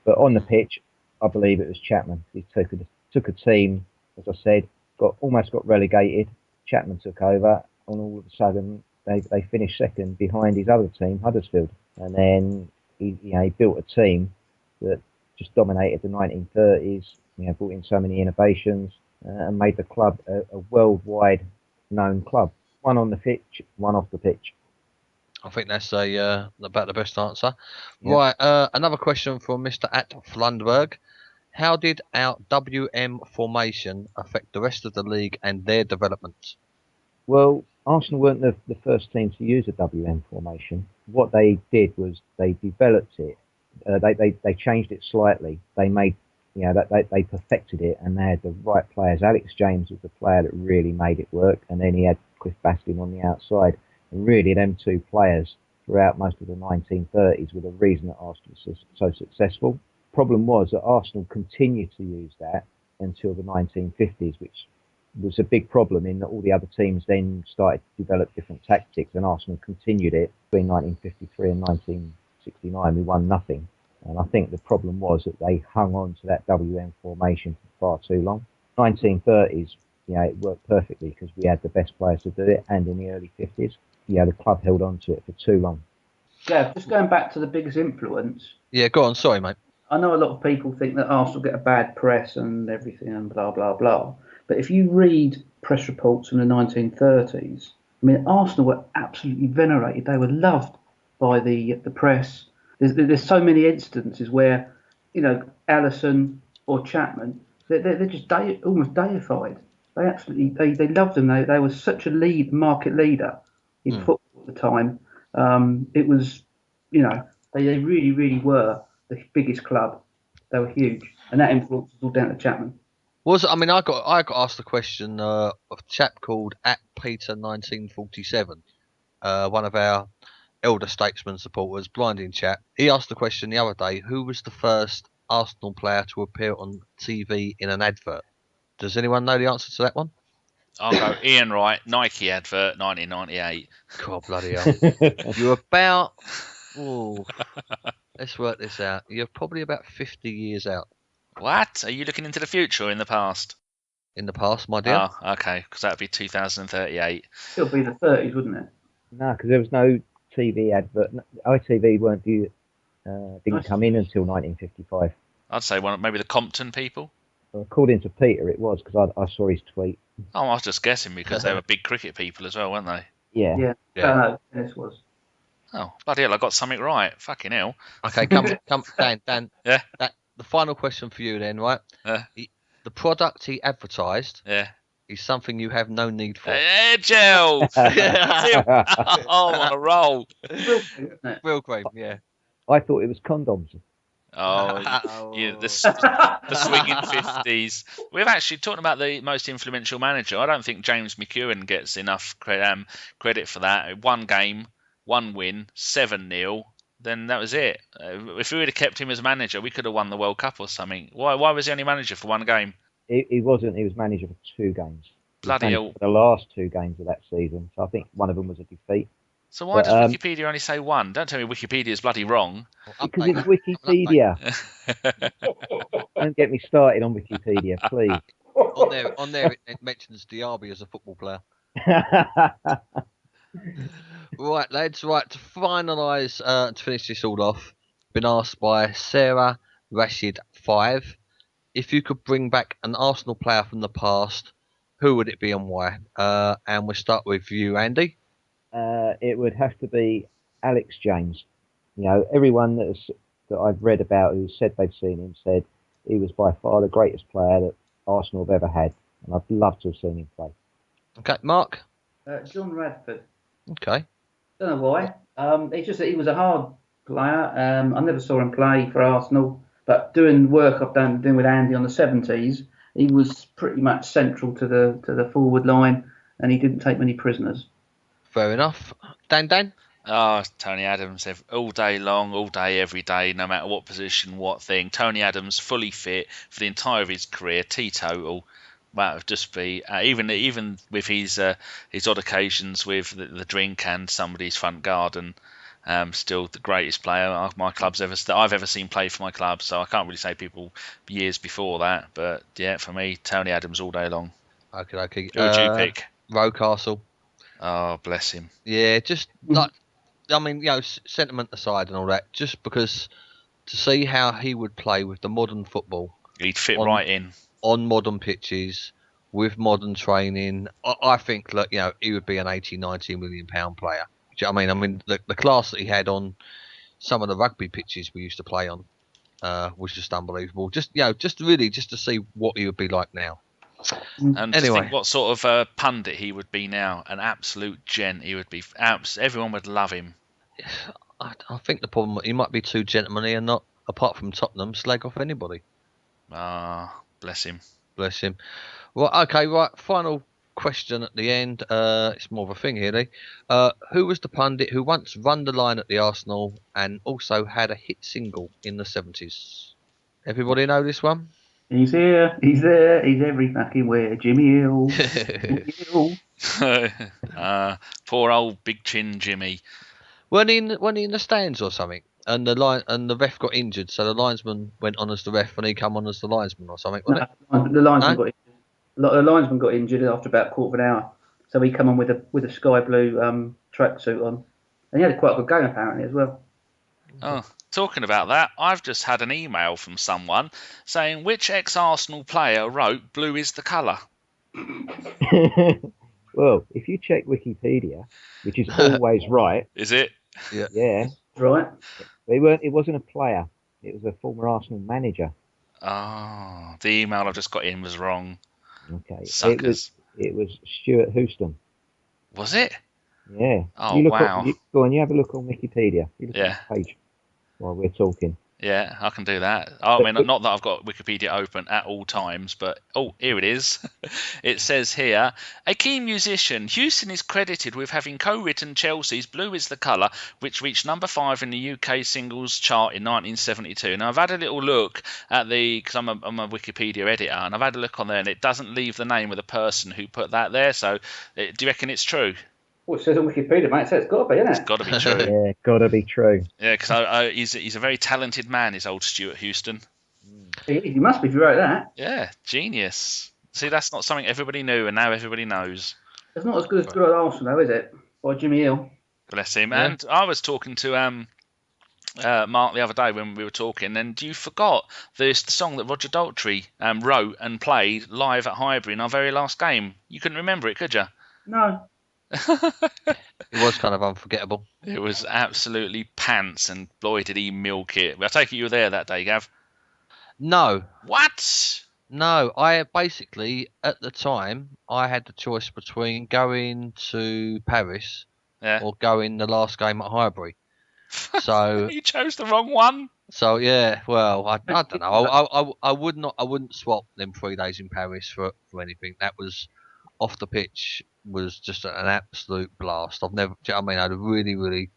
But on the pitch, I believe it was Chapman. He took a team, as I said, almost got relegated. Chapman took over, and all of a sudden they finished second behind his other team, Huddersfield. And then he built a team that just dominated the 1930s. Brought in so many innovations and made the club a worldwide known club. One on the pitch, one off the pitch. I think that's about the best answer. Yeah. Right, another question from Mr. at Flundberg. How did our WM formation affect the rest of the league and their development? Well, Arsenal weren't the first team to use a WM formation. What they did was they developed it. They changed it slightly. They made, they perfected it, and they had the right players. Alex James was the player that really made it work, and then he had Cliff Bastin on the outside. And really, them two players throughout most of the 1930s were the reason that Arsenal was so successful. Problem was that Arsenal continued to use that until the 1950s, which was a big problem in that all the other teams then started to develop different tactics, and Arsenal continued it between 1953 and 1969. We won nothing, and I think the problem was that they hung on to that WM formation for far too long. 1930s, it worked perfectly because we had the best players to do it, and in the early 50s, the club held on to it for too long. Yeah, just going back to the biggest influence. Yeah, go on. Sorry, mate. I know a lot of people think that Arsenal get a bad press and everything and blah, blah, blah. But if you read press reports from the 1930s, I mean, Arsenal were absolutely venerated. They were loved by the press. There's so many instances where, Allison or Chapman, they're just almost deified. They absolutely, they loved them. They were such a market leader in football at the time. It was, they really, really were the biggest club. They were huge, and that influence was all down to Chapman. I got asked the question of a chap called @Peter1947, one of our elder statesman supporters, blinding chap. He asked the question the other day: who was the first Arsenal player to appear on TV in an advert? Does anyone know the answer to that one? I'll go Ian Wright, Nike advert, 1998. God bloody hell! You're about. Ooh, let's work this out. You're probably about 50 years out. What? Are you looking into the future or in the past? In the past, my dear. Oh, okay, because that would be 2038. It'll be the 30s, wouldn't it? No, because there was no TV advert. ITV didn't come in until 1955. I'd say maybe the Compton people. Well, according to Peter, it was because I saw his tweet. Oh, I was just guessing because they were big cricket people as well, weren't they? Yeah. No, this was. Oh, bloody hell, I got something right. Fucking hell. Okay, come, Dan. Yeah. The final question for you then, right? The product he advertised is something you have no need for. Hair gel! Oh, on a roll. Real cream, yeah. I thought it was condoms. Oh, yeah, the swinging 50s. We've actually talked about the most influential manager. I don't think James McEwen gets enough credit for that. One game, one win, 7-0. Then that was it. If we would have kept him as manager, we could have won the World Cup or something. Why was he only manager for one game? He wasn't. He was manager for 2 games. Bloody hell. The last 2 games of that season. So I think one of them was a defeat. So why does Wikipedia only say 1? Don't tell me Wikipedia is bloody wrong. Because it's Wikipedia. Don't get me started on Wikipedia, please. On there it mentions Diaby as a football player. Right, lads. Right, to finalise, to finish this all off, been asked by Sarah Rashid 5, if you could bring back an Arsenal player from the past, who would it be and why? And we'll start with you, Andy. It would have to be Alex James. Everyone that I've read about who said they've seen him said he was by far the greatest player that Arsenal have ever had, and I'd love to have seen him play. Okay, Mark. John Radford. Okay. Don't know why. It's just that he was a hard player. I never saw him play for Arsenal, but doing work I've doing with Andy on the 70s, he was pretty much central to the forward line, and he didn't take many prisoners. Fair enough. Dan? Oh, Tony Adams, all day long, all day, every day, no matter what position, what thing. Tony Adams, fully fit for the entire of his career, teetotal. That would just be even with his odd occasions with the drink and somebody's front garden, still the greatest player my club's that I've ever seen play for my club. So I can't really say people years before that, but yeah, for me, Tony Adams all day long. Okay. Who would you pick? Rocastle. Oh, bless him. Yeah, just like, sentiment aside and all that, just because to see how he would play with the modern football. He'd fit right in. On modern pitches, with modern training, I think that, he would be an 80-90 million pound player. Do you know what I mean? The class that he had on some of the rugby pitches we used to play on was just unbelievable. Just to see what he would be like now. And to Anyway. think what sort of pundit he would be now. An absolute gent. He would be. Everyone would love him. I think the problem, he might be too gentlemanly and not, apart from Tottenham, slag off anybody. Ah, bless him. Bless him. Well, okay, right. Final question at the end. It's more of a thing here, Lee. Who was the pundit who once run the line at the Arsenal and also had a hit single in the 70s? Everybody know this one? He's here, he's there, he's every fucking where. Jimmy Hill. Jimmy Hill. Poor old big chin Jimmy. Weren't he in the stands or something? And the ref got injured, so the linesman went on as the ref and he come on as the linesman or something, wasn't it? The linesman No? got injured. The linesman got injured after about a quarter of an hour, so he come on with a sky blue tracksuit on, and he had quite a good game apparently as well. Oh, talking about that, I've just had an email from someone saying which ex-Arsenal player wrote "Blue is the colour." Well, if you check Wikipedia, which is always right, Is it? yeah, Right? it wasn't a player. It was a former Arsenal manager. Oh, the email I just got in was wrong. Okay, Suckers. it was Stuart Houston. Was it? Yeah. Oh, you wow. Go on, you have a look on Wikipedia. You look Yeah. at the page while we're talking. Yeah, I can do that. I mean, not that I've got Wikipedia open at all times, but here it is. It says here, a keen musician, Houston is credited with having co-written Chelsea's "Blue is the Colour," which reached number 5 in the UK singles chart in 1972. Now, I've had a little look at because I'm a Wikipedia editor, and I've had a look on there, and it doesn't leave the name of the person who put that there. So, do you reckon it's true? Well, it says on Wikipedia, mate. It says it's got to be, isn't It's it? got to be true. Yeah, gotta be true. Yeah, because he's a very talented man, is old Stuart Houston. He must be if you wrote that. Yeah, genius. See, that's not something everybody knew, and now everybody knows. It's not as good as Good Old Arsenal, though, is it? By Jimmy Hill. Bless him. Yeah. And I was talking to Mark the other day when we were talking, and you forgot the song that Roger Daltrey wrote and played live at Highbury in our very last game. You couldn't remember it, could you? No. It was kind of unforgettable. It was absolutely pants, and boy did he milk it. I take it you were there that day, Gav. No, What? no. I basically, at the time, I had the choice between going to Paris Yeah. or going the last game at Highbury. So, You chose the wrong one. so yeah. Well, I don't know. I wouldn't swap them 3 days in Paris for anything. That was off the pitch. Was just an absolute blast. I've never. I mean, I had a really, really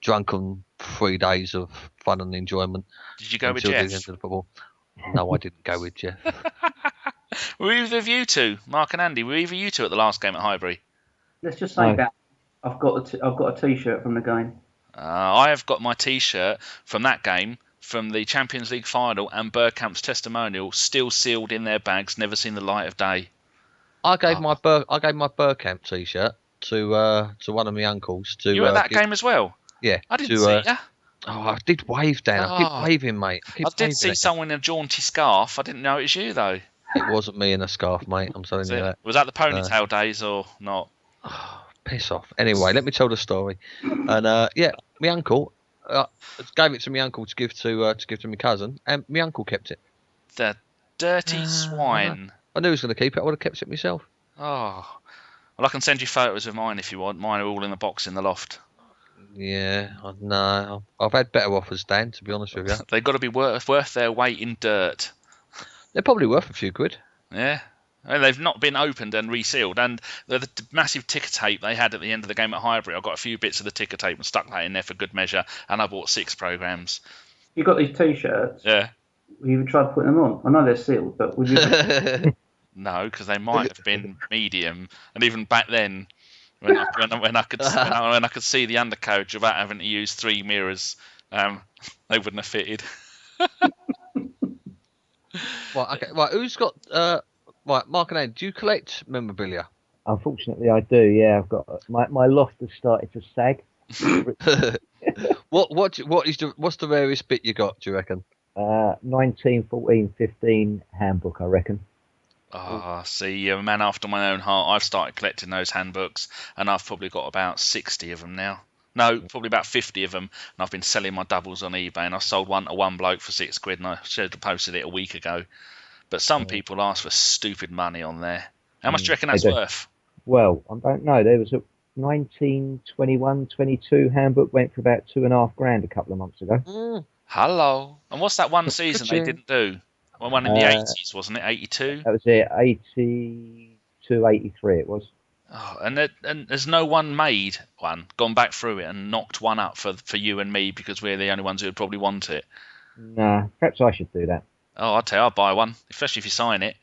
drunken 3 days of fun and enjoyment. Did you go with until the Jeff? end of the football. No, I didn't go with Jeff. Were either of you two, Mark and Andy, were either you two at the last game at Highbury? Let's just say No. that I've got a T-shirt from the game. I have got my T-shirt from that game, from the Champions League final, and Bergkamp's testimonial still sealed in their bags, never seen the light of day. I gave my Bergkamp T-shirt to one of my uncles. To You were at that give- game as well? Yeah. I didn't to, see you. Oh, I did wave, Dan. I Oh. keep waving, mate. I did see someone in a jaunty scarf. I didn't know it was you, though. It wasn't me in a scarf, mate. I'm telling you that. Was that the ponytail days or not? Piss off. Anyway, let me tell the story. And yeah, my uncle gave it to my uncle to give to my cousin, and my uncle kept it. The dirty swine. I knew he was going to keep it. I would have kept it myself. Oh. Well, I can send you photos of mine if you want. Mine are all in the box in the loft. Yeah, no, I've had better offers, Dan. To be honest with you, They've got to be worth their weight in dirt. they're probably worth a few quid. Yeah. And they've not been opened and resealed. And the massive ticker tape they had at the end of the game at Highbury, I got a few bits of the ticker tape and stuck that in there for good measure. And I bought 6 programmes. You got these T-shirts. Yeah. Have you even tried putting them on? I know they're sealed, but would you? No, because they might have been medium. And even back then, when I could see the undercarriage without having to use 3 mirrors, they wouldn't have fitted. Right, okay. Right, who's got? Right, Mark and Andy, do you collect memorabilia? Unfortunately, I do. Yeah, I've got my loft has started to sag. What's the rarest bit you got? Do you reckon? 1914-15 handbook, I reckon. See, you're a man after my own heart. I've started collecting those handbooks, and I've probably got about 60 of them now. No, probably about 50 of them, and I've been selling my doubles on eBay, and I sold one to one bloke for £6, and I should have posted it a week ago. But some people ask for stupid money on there. How much do you reckon that's They do. worth? Well, I don't know. There was a 1921-22 handbook went for about $2,500 a couple of months ago. Hello. And what's that one season they didn't do? One in the 80s, wasn't it? 82? That was it. 82, 83 it was. Oh, and there's no one made one, gone back through it and knocked one up for you and me because we're the only ones who would probably want it. Nah, perhaps I should do that. Oh, I'll tell you, I'll buy one, especially if you sign it.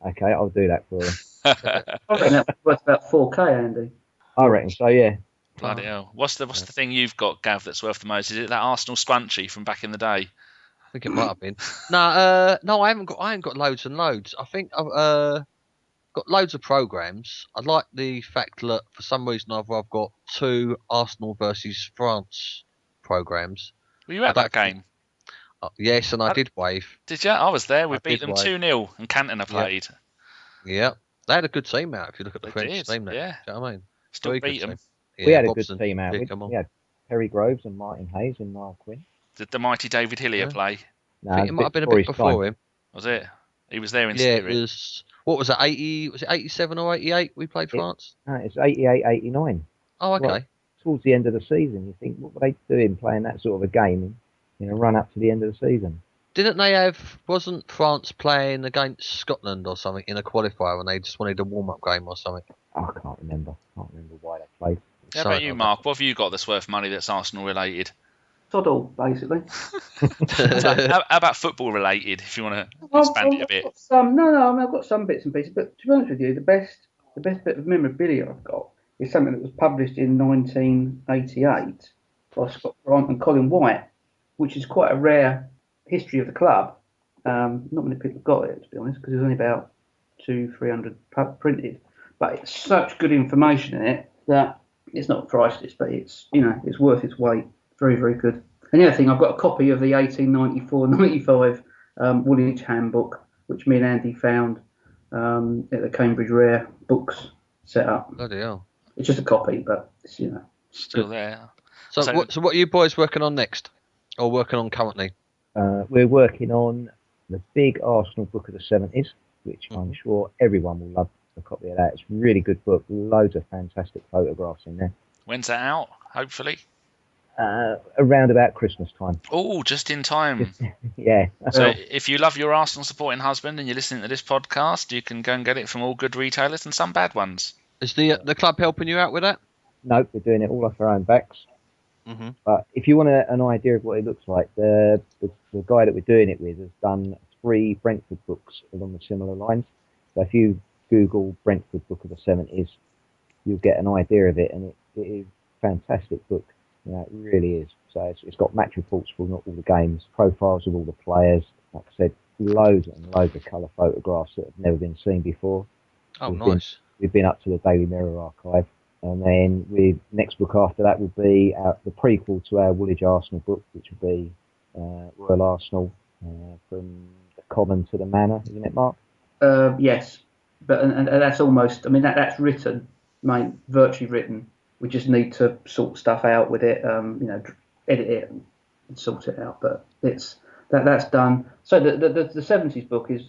Okay, I'll do that for you. I reckon that was worth about 4K, Andy. I reckon so, yeah. Bloody hell. What's the thing you've got, Gav, that's worth the most? Is it that Arsenal scrunchie from back in the day? I think it might have been. No, I ain't got loads and loads. I think I've got loads of programs. I like the fact that for some reason I've got 2 Arsenal versus France programs. Were you at that game? Yes, and I did wave. Did you? I was there. We I beat did them wave. 2-0 and Cantona played. Yeah, they had a good team out. If you look at the They French did, team, there. yeah. Do you know what I mean? Still Very beat good them. team. We had a Bobson, good team out. pick 'em on. We had Perry Groves and Martin Hayes and Niall Quinn. Did the mighty David Hillier play? No, I think it might have been a bit before him. Was it? He was there in Yeah, spirit. it was. What was it? 80? Was it 87 or 88? We played France. No, it's 88, 89. Oh, okay. Right. Towards the end of the season, you think, what were they doing playing that sort of a game in a run up to the end of the season? Didn't they have? Wasn't France playing against Scotland or something in a qualifier and they just wanted a warm up game or something? Oh, I can't remember. Why they played. How about you, Mark? What have you got that's worth money that's Arsenal related? Sod all, basically. How about football related, if you want to expand it a bit? I've got some bits and pieces, but to be honest with you, the best bit of memorabilia I've got is something that was published in 1988 by Scott Grant and Colin White, which is quite a rare history of the club. Not many people got it, to be honest, because there's only about 200-300 printed. But it's such good information in it that it's not priceless, but it's it's worth its weight. Very, very good. And the other thing, I've got a copy of the 1894-95 Woolwich Handbook, which me and Andy found at the Cambridge Rare Books set up. Bloody hell. It's just a copy, but it's Still there. So what are you boys working on next, or working on currently? We're working on the big Arsenal book of the 70s, which I'm sure everyone will love a copy of that. It's a really good book, loads of fantastic photographs in there. When's that out? Hopefully. Around about Christmas time. Oh, just in time. Yeah. So if you love your Arsenal supporting husband and you're listening to this podcast, you can go and get it from all good retailers and some bad ones. Is the club helping you out with that? No, we're doing it all off our own backs. Mm-hmm. But if you want an idea of what it looks like, the guy that we're doing it with has done 3 Brentford books along the similar lines. So if you Google Brentford Book of the 70s, you'll get an idea of it, and it is a fantastic book. It really is. So it's got match reports for all the games, profiles of all the players. Like I said, loads and loads of colour photographs that have never been seen before. Oh, nice. We've been up to the Daily Mirror archive. And then next book after that will be the prequel to our Woolwich Arsenal book, which will be Royal Arsenal from the Common to the Manor, isn't it, Mark? Yes, but and that's almost. I mean, that's written, virtually written. We just need to sort stuff out with it, edit it and sort it out. But that's done. So the 70s book is,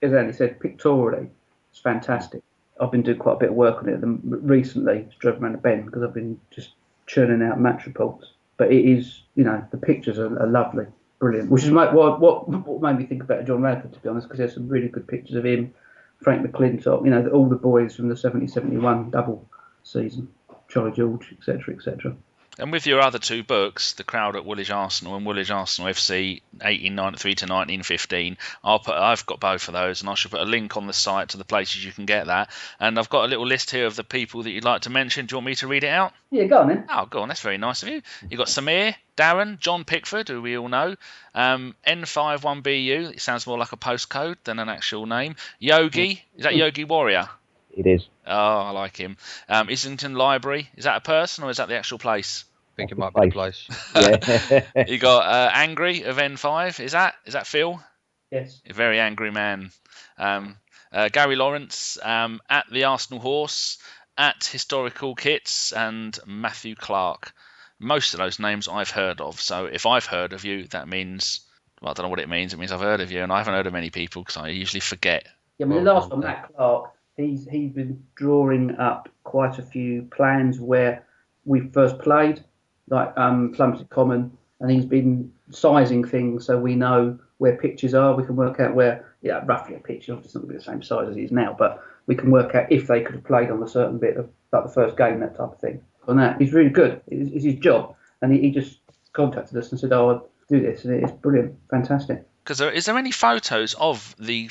as Andy said, pictorially, it's fantastic. I've been doing quite a bit of work on it recently. Just drove around the bend because I've been just churning out match reports. But it is, the pictures are lovely, brilliant. Which is what made me think about John Radford, to be honest, because there's some really good pictures of him, Frank McClintock, all the boys from the 70-71 double season, Charlie George, etc., etc. And with your other 2 books, The Crowd at Woolwich Arsenal and Woolwich Arsenal FC 1893 to 1915, I've got both of those, and I should put a link on the site to the places you can get that. And I've got a little list here of the people that you'd like to mention. Do you want me to read it out? Yeah, go on then. Oh, go on. That's very nice of you. You've got Samir, Darren, John Pickford, who we all know, N51BU. It sounds more like a postcode than an actual name. Yogi. Is that Yogi Warrior? It is. Oh, I like him. Islington Library. Is that a person or is that the actual place? I think it might be the place. Yeah. You got Angry of N5. Is that Phil? Yes. A very angry man. Gary Lawrence, at the Arsenal Horse, at Historical Kits, and Matthew Clark. Most of those names I've heard of. So if I've heard of you, that means Well, I don't know what it means. It means I've heard of you, and I haven't heard of many people because I usually forget. Yeah, I mean, the last one, Matt Clark, he's been drawing up quite a few plans where we first played, like Plumstead Common, and he's been sizing things so we know where pitches are. We can work out where, roughly a pitch. Obviously, it's not going to be the same size as it is now, but we can work out if they could have played on a certain bit of like the first game, that type of thing. On that, he's really good. It's his job, and he just contacted us and said, "Oh, I'll do this," and it's brilliant, fantastic. Because is there any photos of the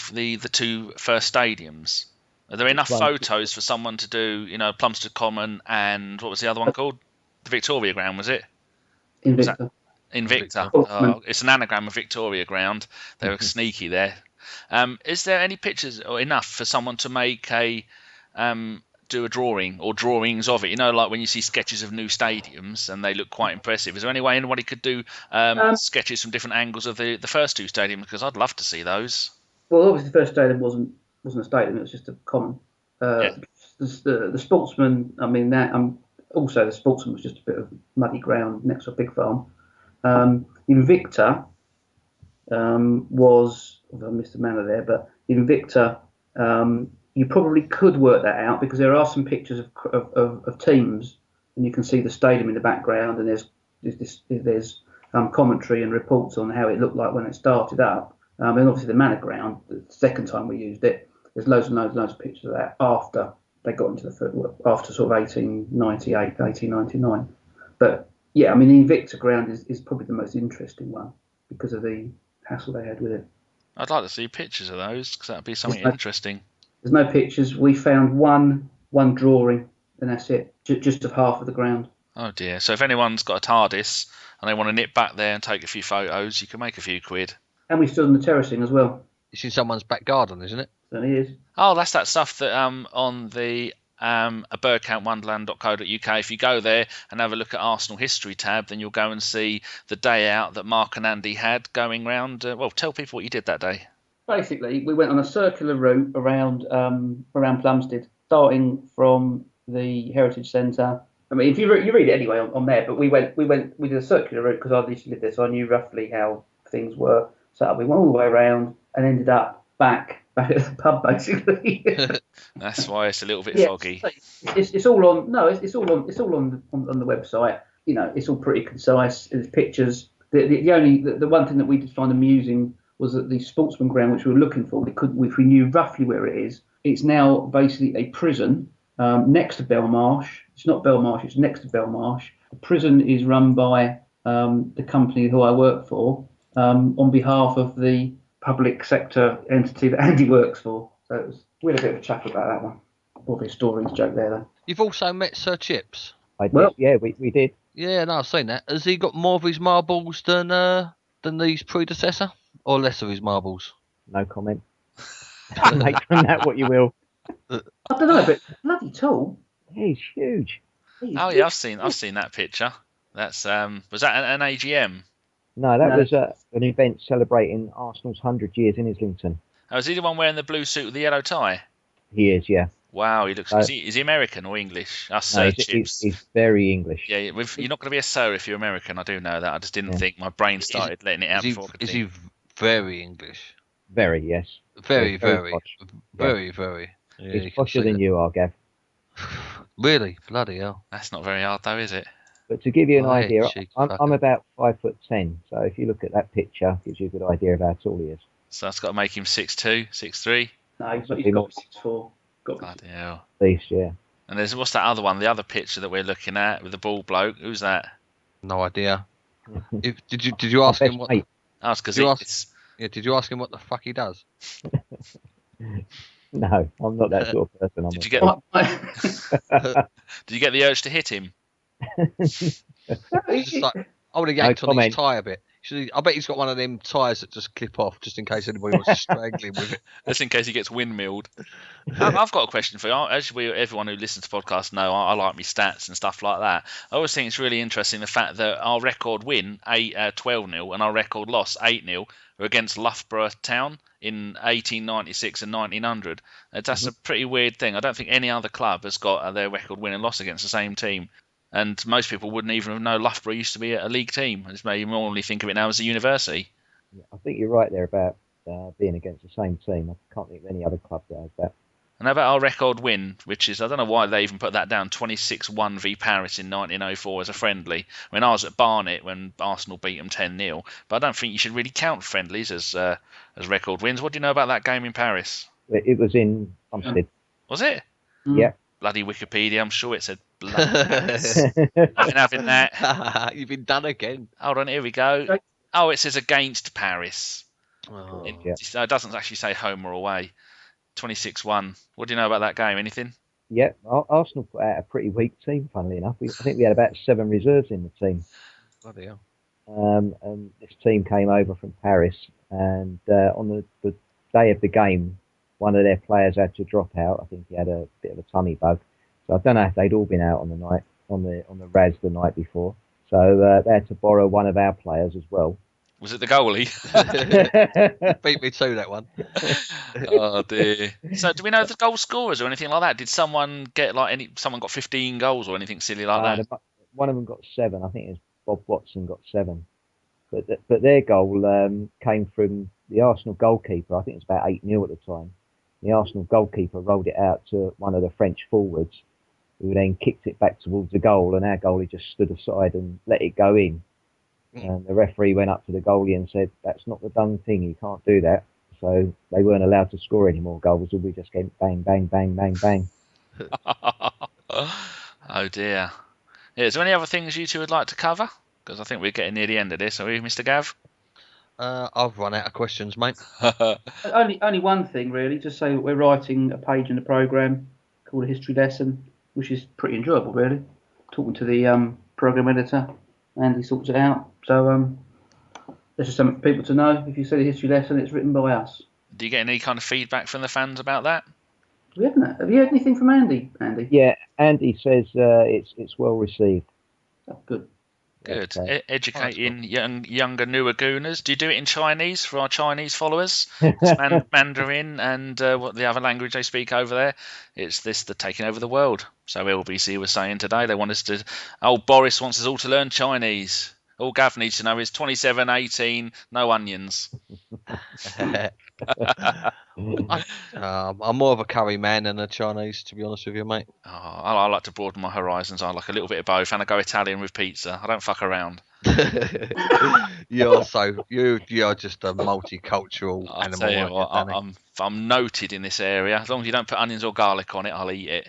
two first stadiums? Are there enough photos for someone to do, Plumstead Common and what was the other one called? The Victoria Ground, was it? Invicta. Invicta. Oh, it's an anagram of Victoria Ground. They were sneaky there. Is there any pictures or enough for someone to make do a drawing or drawings of it? Like when you see sketches of new stadiums and they look quite impressive. Is there any way anybody could do sketches from different angles of the first two stadiums? Because I'd love to see those. Well, obviously the first stadium wasn't a stadium; it was just a common. The Sportsman. I mean, also the Sportsman was just a bit of muddy ground next to a big farm. Invicta was, I missed the manor there, but Invicta. You probably could work that out because there are some pictures of teams, and you can see the stadium in the background, and there's commentary and reports on how it looked like when it started up. And obviously the manor ground, the second time we used it, there's loads of pictures of that after they got into after sort of 1898, 1899. But yeah, I mean the Invicta ground is probably the most interesting one because of the hassle they had with it. I'd like to see pictures of those because that'd be something interesting. There's no pictures. We found one drawing, and that's it, just of half of the ground. Oh dear. So if anyone's got a TARDIS and they want to nip back there and take a few photos, you can make a few quid. And we stood on the terracing as well. It's in someone's back garden, isn't it? Certainly is. Oh, that's that stuff that on the Bergkamp.wonderland.co.uk. If you go there and have a look at Arsenal History tab, then you'll go and see the day out that Mark and Andy had going round. Tell people what you did that day. Basically, we went on a circular route around Plumstead, starting from the Heritage Centre. I mean, if you read it anyway on there, but we did a circular route because I used to live there, so I knew roughly how things were. So we went all the way around and ended up back at the pub, basically. That's why it's a little bit foggy. It's all on. No, it's all on the website. It's all pretty concise. There's pictures. The one thing that we did find amusing was that the Sportsman ground, which we were looking for, if we knew roughly where it is, it's now basically a prison next to Belmarsh. It's not Belmarsh, it's next to Belmarsh. The prison is run by the company who I work for on behalf of the public sector entity that Andy works for. So we had a bit of a chuckle about that one. Probably a stories joke there, though. You've also met Sir Chips. I did, yeah, we did. Yeah, no, I've seen that. Has he got more of his marbles than his predecessor? Or less of his marbles? No comment. Make from that what you will. I don't know, but bloody tall. He's huge. Yeah, I've seen that picture. That's was that an AGM? No, that was an event celebrating Arsenal's 100 years in Islington. Oh, is he the one wearing the blue suit with the yellow tie? He is, yeah. Wow, he looks. Is he American or English? He's very English. Yeah, you're not going to be a sir if you're American. I do know that. I just didn't think my brain started letting it out before. Is he very English? Very, yes. Very. Yeah. He's posher than you are, Gav. Really? Bloody hell. That's not very hard, though, is it? But to give you an idea, I'm about 5'10", so if you look at that picture, it gives you a good idea of how tall he is. So that's got to make him 6'2", 6'3". No, he's got to be 6'4". Bloody hell. At least, yeah. And what's that other one? The other picture that we're looking at with the bald bloke. Who's that? No idea. Did you ask him what? That's because did you ask him what the fuck he does? No, I'm not that sort of person. Did you get the urge to hit him? Just like, I would have yanked on his tie a bit. I bet he's got one of them ties that just clip off, just in case anybody wants to strangle him with it. Just in case he gets windmilled. I've got a question for you. As everyone who listens to podcasts know, I like me stats and stuff like that. I always think it's really interesting the fact that our record win, 12-0, and our record loss, 8-0, are against Loughborough Town in 1896 and 1900. That's a pretty weird thing. I don't think any other club has got their record win and loss against the same team. And most people wouldn't even know Loughborough used to be a league team. You normally think of it now as a university. Yeah, I think you're right there about being against the same team. I can't think of any other club that has that. And how about our record win, which is, I don't know why they even put that down, 26-1 v Paris in 1904 as a friendly. I mean, I was at Barnet when Arsenal beat them 10-0, but I don't think you should really count friendlies as record wins. What do you know about that game in Paris? It was in Hampstead. Was it? Yeah. Bloody Wikipedia, I'm sure it said bloody Paris. Nothing having that. You've been done again. Hold on, here we go. Oh, it says against Paris. Oh. Yeah. It doesn't actually say home or away. 26-1. What do you know about that game? Anything? Yeah, Arsenal put out a pretty weak team, funnily enough. I think we had about 7 reserves in the team. Bloody hell. And this team came over from Paris, and on the day of the game, one of their players had to drop out. I think he had a bit of a tummy bug. So I don't know if they'd all been out on the RAS the night before. So they had to borrow one of our players as well. Was it the goalie? Beat me to that one. Oh dear. So do we know the goal scorers or anything like that? Did someone get someone got 15 goals or anything silly like that? One of them got 7. I think it was Bob Watson got 7. But their goal came from the Arsenal goalkeeper. I think it was about 8-0 at the time. The Arsenal goalkeeper rolled it out to one of the French forwards, who then kicked it back towards the goal, and our goalie just stood aside and let it go in. And the referee went up to the goalie and said, "That's not the done thing. You can't do that." So they weren't allowed to score any more goals, and we just went bang, bang, bang, bang, bang. Oh dear. Yeah, is there any other things you two would like to cover? Because I think we're getting near the end of this. Are we, Mr. Gav? I've run out of questions, mate. Only one thing, really. Just say that we're writing a page in the programme called a history lesson, which is pretty enjoyable, really. Talking to the programme editor, and he sorts it out. So there's just something for people to know. If you see the history lesson, it's written by us. Do you get any kind of feedback from the fans about that? We haven't. Have you heard anything from Andy? Andy? Yeah, Andy says it's well received. Oh, good. Good. Educating younger, newer Gooners. Do you do it in Chinese for our Chinese followers? It's Mandarin and what the other language they speak over there. It's the taking over the world. So LBC was saying today they want us to. Boris wants us all to learn Chinese. All Gav needs to know is 27, 18, no onions. I'm more of a curry man than a Chinese, to be honest with you, mate. I like to broaden my horizons. I like a little bit of both, and I go Italian with pizza. I don't fuck around. You're just a multicultural I'll animal. tell you what, I'm noted in this area. As long as you don't put onions or garlic on it, I'll eat it.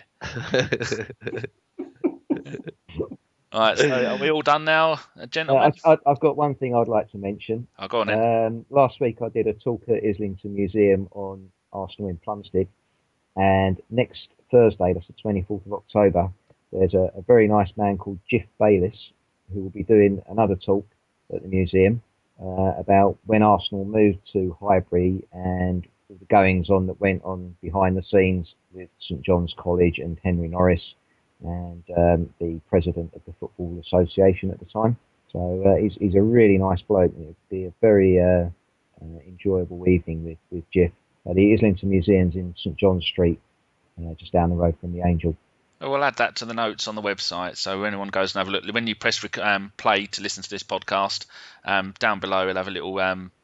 All right, so are we all done now, gentlemen? I've got one thing I'd like to mention. Oh, go on then. Last week I did a talk at Islington Museum on Arsenal in Plumstead, and next Thursday, that's the 24th of October, there's a very nice man called Jiff Bayliss who will be doing another talk at the museum about when Arsenal moved to Highbury and the goings on that went on behind the scenes with St John's College and Henry Norris and the president of the Football Association at the time. So he's a really nice bloke. It'll be a very enjoyable evening with Jiff. The Islington Museum's in St John's Street, just down the road from the Angel. We'll add that to the notes on the website, so when anyone goes and have a look, when you press play to listen to this podcast, down below we'll have a little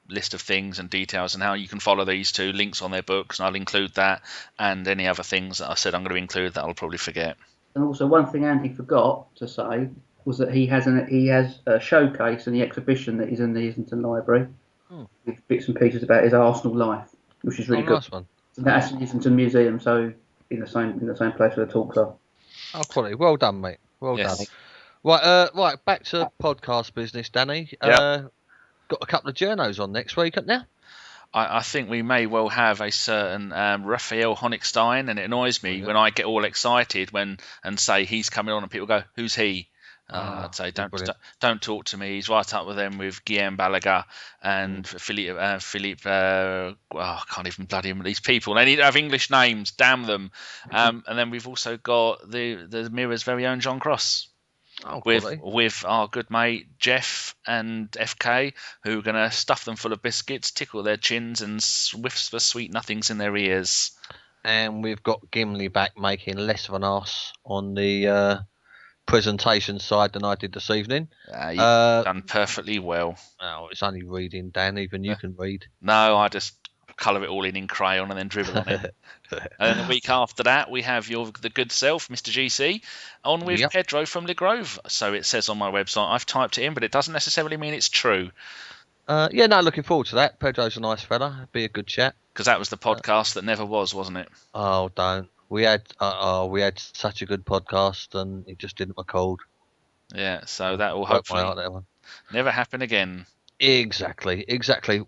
list of things and details and how you can follow these two, links on their books, and I'll include that, and any other things that I said I'm going to include that I'll probably forget. And also, one thing Andy forgot to say was that he has a showcase and the exhibition that is in the Islington Library with bits and pieces about his Arsenal life, which is really good. Nice one. And that's the Islington Museum, so in the same place where the talks are. Oh, quality. Well done, mate. Well done. Right, back to podcast business, Danny. Got a couple of journos on next week, haven't you? I think we may well have a certain Raphael Honigstein, and it annoys me when I get all excited and say he's coming on and people go, "Who's he?" I'd say don't talk to me. He's right up with them with Guillaume Balaguer and Philippe. I can't even bloody him. These people, they need to have English names. Damn them. And then we've also got the Mirror's very own John Cross. With our good mate Jeff and FK, who are going to stuff them full of biscuits, tickle their chins, and whisper sweet nothings in their ears. And we've got Gimli back making less of an arse on the presentation side than I did this evening. You've done perfectly well. Oh, it's only reading, Dan. Even you can read. No, I just colour it all in crayon and then dribble on it. And then the week after that, we have the good self, Mr. GC, on with Pedro from Le Grove. So it says on my website. I've typed it in, but it doesn't necessarily mean it's true. Looking forward to that. Pedro's a nice fella. It'd be a good chat. Because that was the podcast that never was, wasn't it? Oh, don't. We had such a good podcast, and it just didn't record. Yeah, so that will hopefully never happen again. Exactly.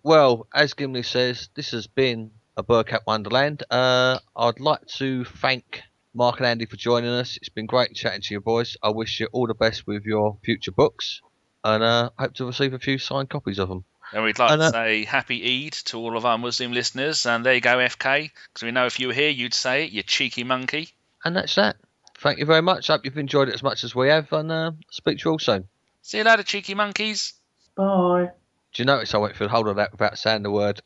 Well, as Gimli says, this has been a Bergkamp Wonderland. I'd like to thank Mark and Andy for joining us. It's been great chatting to you boys. I wish you all the best with your future books, and hope to receive a few signed copies of them. And we'd like to say Happy Eid to all of our Muslim listeners. And there you go, FK, because we know if you were here, you'd say it, you cheeky monkey. And that's that. Thank you very much. Hope you've enjoyed it as much as we have, and speak to you all soon. See you later, cheeky monkeys. Bye. Do you notice I went through the whole of that without saying the word